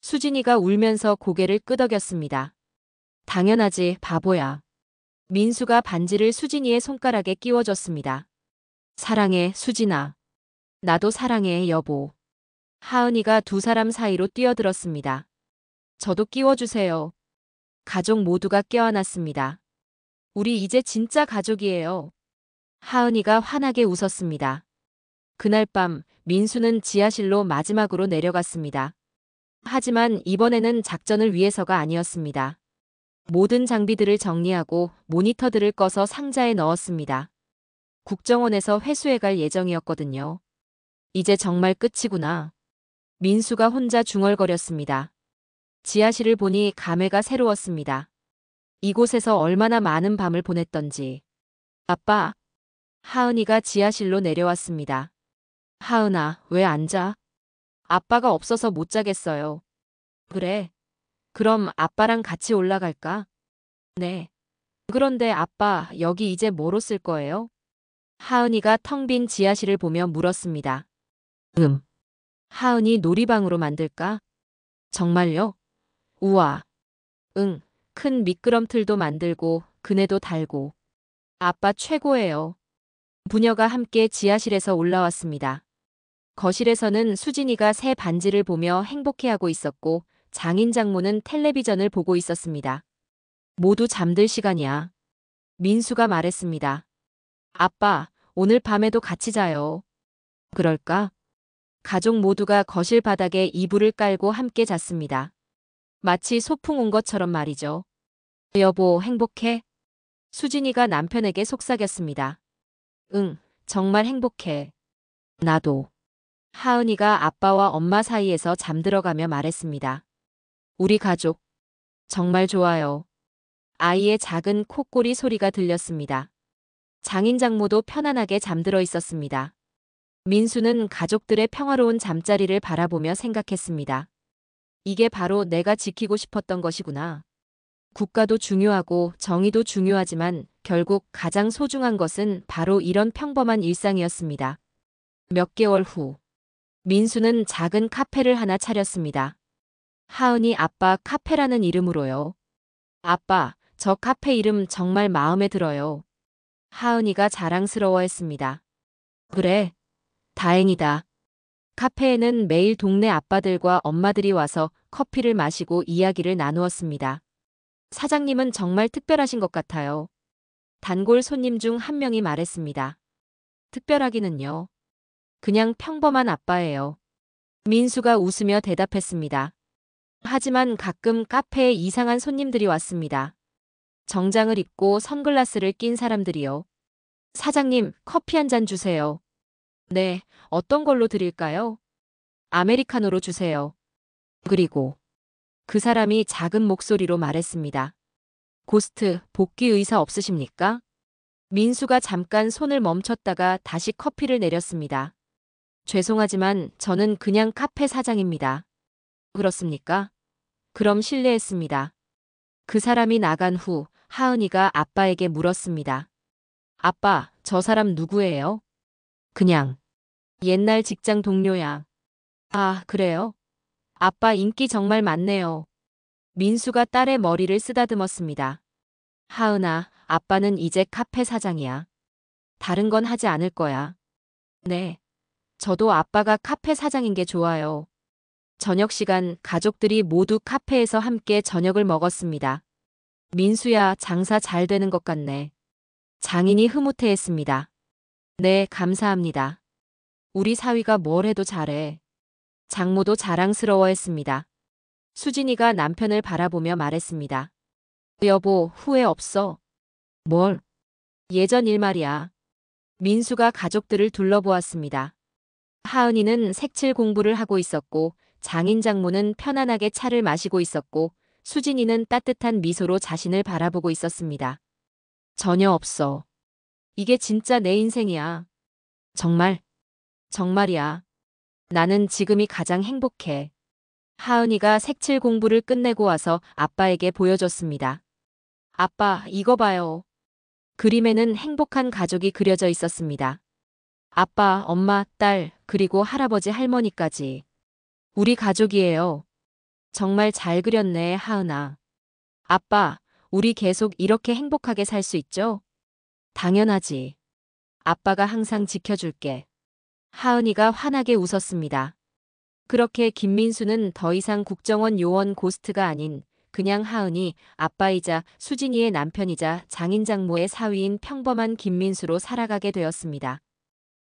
[SPEAKER 1] 수진이가 울면서 고개를 끄덕였습니다. 당연하지, 바보야. 민수가 반지를 수진이의 손가락에 끼워줬습니다. 사랑해, 수진아. 나도 사랑해, 여보. 하은이가 두 사람 사이로 뛰어들었습니다. 저도 끼워주세요. 가족 모두가 껴안았습니다. 우리 이제 진짜 가족이에요. 하은이가 환하게 웃었습니다. 그날 밤 민수는 지하실로 마지막으로 내려갔습니다. 하지만 이번에는 작전을 위해서가 아니었습니다. 모든 장비들을 정리하고 모니터들을 꺼서 상자에 넣었습니다. 국정원에서 회수해 갈 예정이었거든요. 이제 정말 끝이구나. 민수가 혼자 중얼거렸습니다. 지하실을 보니 감회가 새로웠습니다. 이곳에서 얼마나 많은 밤을 보냈던지. 아빠. 하은이가 지하실로 내려왔습니다. 하은아, 왜 안 자? 아빠가 없어서 못 자겠어요. 그래. 그럼 아빠랑 같이 올라갈까? 네. 그런데 아빠, 여기 이제 뭐로 쓸 거예요? 하은이가 텅 빈 지하실을 보며 물었습니다. 하은이 놀이방으로 만들까? 정말요? 우와. 응. 큰 미끄럼틀도 만들고 그네도 달고. 아빠 최고예요. 부녀가 함께 지하실에서 올라왔습니다. 거실에서는 수진이가 새 반지를 보며 행복해하고 있었고 장인 장모는 텔레비전을 보고 있었습니다. 모두 잠들 시간이야. 민수가 말했습니다. 아빠, 오늘 밤에도 같이 자요. 그럴까? 가족 모두가 거실 바닥에 이불을 깔고 함께 잤습니다. 마치 소풍 온 것처럼 말이죠. 여보, 행복해? 수진이가 남편에게 속삭였습니다. 응, 정말 행복해. 나도. 하은이가 아빠와 엄마 사이에서 잠들어가며 말했습니다. 우리 가족. 정말 좋아요. 아이의 작은 콧꼬리 소리가 들렸습니다. 장인 장모도 편안하게 잠들어 있었습니다. 민수는 가족들의 평화로운 잠자리를 바라보며 생각했습니다. 이게 바로 내가 지키고 싶었던 것이구나. 국가도 중요하고 정의도 중요하지만 결국 가장 소중한 것은 바로 이런 평범한 일상이었습니다. 몇 개월 후, 민수는 작은 카페를 하나 차렸습니다. 하은이 아빠 카페라는 이름으로요. 아빠, 저 카페 이름 정말 마음에 들어요. 하은이가 자랑스러워했습니다. 그래, 다행이다. 카페에는 매일 동네 아빠들과 엄마들이 와서 커피를 마시고 이야기를 나누었습니다. 사장님은 정말 특별하신 것 같아요. 단골 손님 중 한 명이 말했습니다. 특별하기는요. 그냥 평범한 아빠예요. 민수가 웃으며 대답했습니다. 하지만 가끔 카페에 이상한 손님들이 왔습니다. 정장을 입고 선글라스를 낀 사람들이요. 사장님, 커피 한 잔 주세요. 네, 어떤 걸로 드릴까요? 아메리카노로 주세요. 그리고 그 사람이 작은 목소리로 말했습니다. 고스트, 복귀 의사 없으십니까? 민수가 잠깐 손을 멈췄다가 다시 커피를 내렸습니다. 죄송하지만 저는 그냥 카페 사장입니다. 그렇습니까? 그럼 실례했습니다. 그 사람이 나간 후 하은이가 아빠에게 물었습니다. 아빠, 저 사람 누구예요? 그냥 옛날 직장 동료야. 아, 그래요? 아빠 인기 정말 많네요. 민수가 딸의 머리를 쓰다듬었습니다. 하은아, 아빠는 이제 카페 사장이야. 다른 건 하지 않을 거야. 네. 저도 아빠가 카페 사장인 게 좋아요. 저녁 시간 가족들이 모두 카페에서 함께 저녁을 먹었습니다. 민수야, 장사 잘 되는 것 같네. 장인이 흐뭇해했습니다. 네, 감사합니다. 우리 사위가 뭘 해도 잘해. 장모도 자랑스러워했습니다. 수진이가 남편을 바라보며 말했습니다. 여보, 후회 없어. 뭘? 예전 일 말이야. 민수가 가족들을 둘러보았습니다. 하은이는 색칠 공부를 하고 있었고, 장인 장모는 편안하게 차를 마시고 있었고, 수진이는 따뜻한 미소로 자신을 바라보고 있었습니다. 전혀 없어. 이게 진짜 내 인생이야. 정말, 정말이야. 나는 지금이 가장 행복해. 하은이가 색칠 공부를 끝내고 와서 아빠에게 보여줬습니다. 아빠, 이거 봐요. 그림에는 행복한 가족이 그려져 있었습니다. 아빠, 엄마, 딸, 그리고 할아버지, 할머니까지. 우리 가족이에요. 정말 잘 그렸네, 하은아. 아빠, 우리 계속 이렇게 행복하게 살 수 있죠? 당연하지. 아빠가 항상 지켜줄게. 하은이가 환하게 웃었습니다. 그렇게 김민수는 더 이상 국정원 요원 고스트가 아닌 그냥 하은이, 아빠이자 수진이의 남편이자 장인장모의 사위인 평범한 김민수로 살아가게 되었습니다.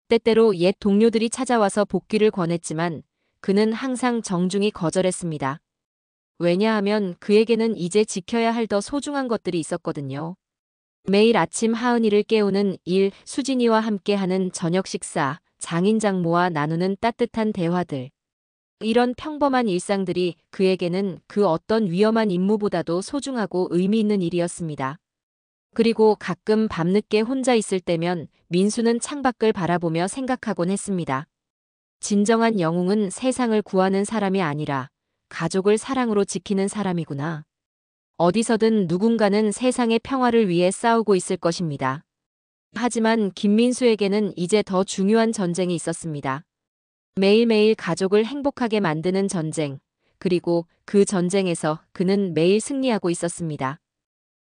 [SPEAKER 1] 때때로 옛 동료들이 찾아와서 복귀를 권했지만 그는 항상 정중히 거절했습니다. 왜냐하면 그에게는 이제 지켜야 할 더 소중한 것들이 있었거든요. 매일 아침 하은이를 깨우는 일, 수진이와 함께하는 저녁 식사, 장인장모와 나누는 따뜻한 대화들. 이런 평범한 일상들이 그에게는 그 어떤 위험한 임무보다도 소중하고 의미 있는 일이었습니다. 그리고 가끔 밤늦게 혼자 있을 때면 민수는 창밖을 바라보며 생각하곤 했습니다. 진정한 영웅은 세상을 구하는 사람이 아니라 가족을 사랑으로 지키는 사람이구나. 어디서든 누군가는 세상의 평화를 위해 싸우고 있을 것입니다. 하지만 김민수에게는 이제 더 중요한 전쟁이 있었습니다. 매일매일 가족을 행복하게 만드는 전쟁, 그리고 그 전쟁에서 그는 매일 승리하고 있었습니다.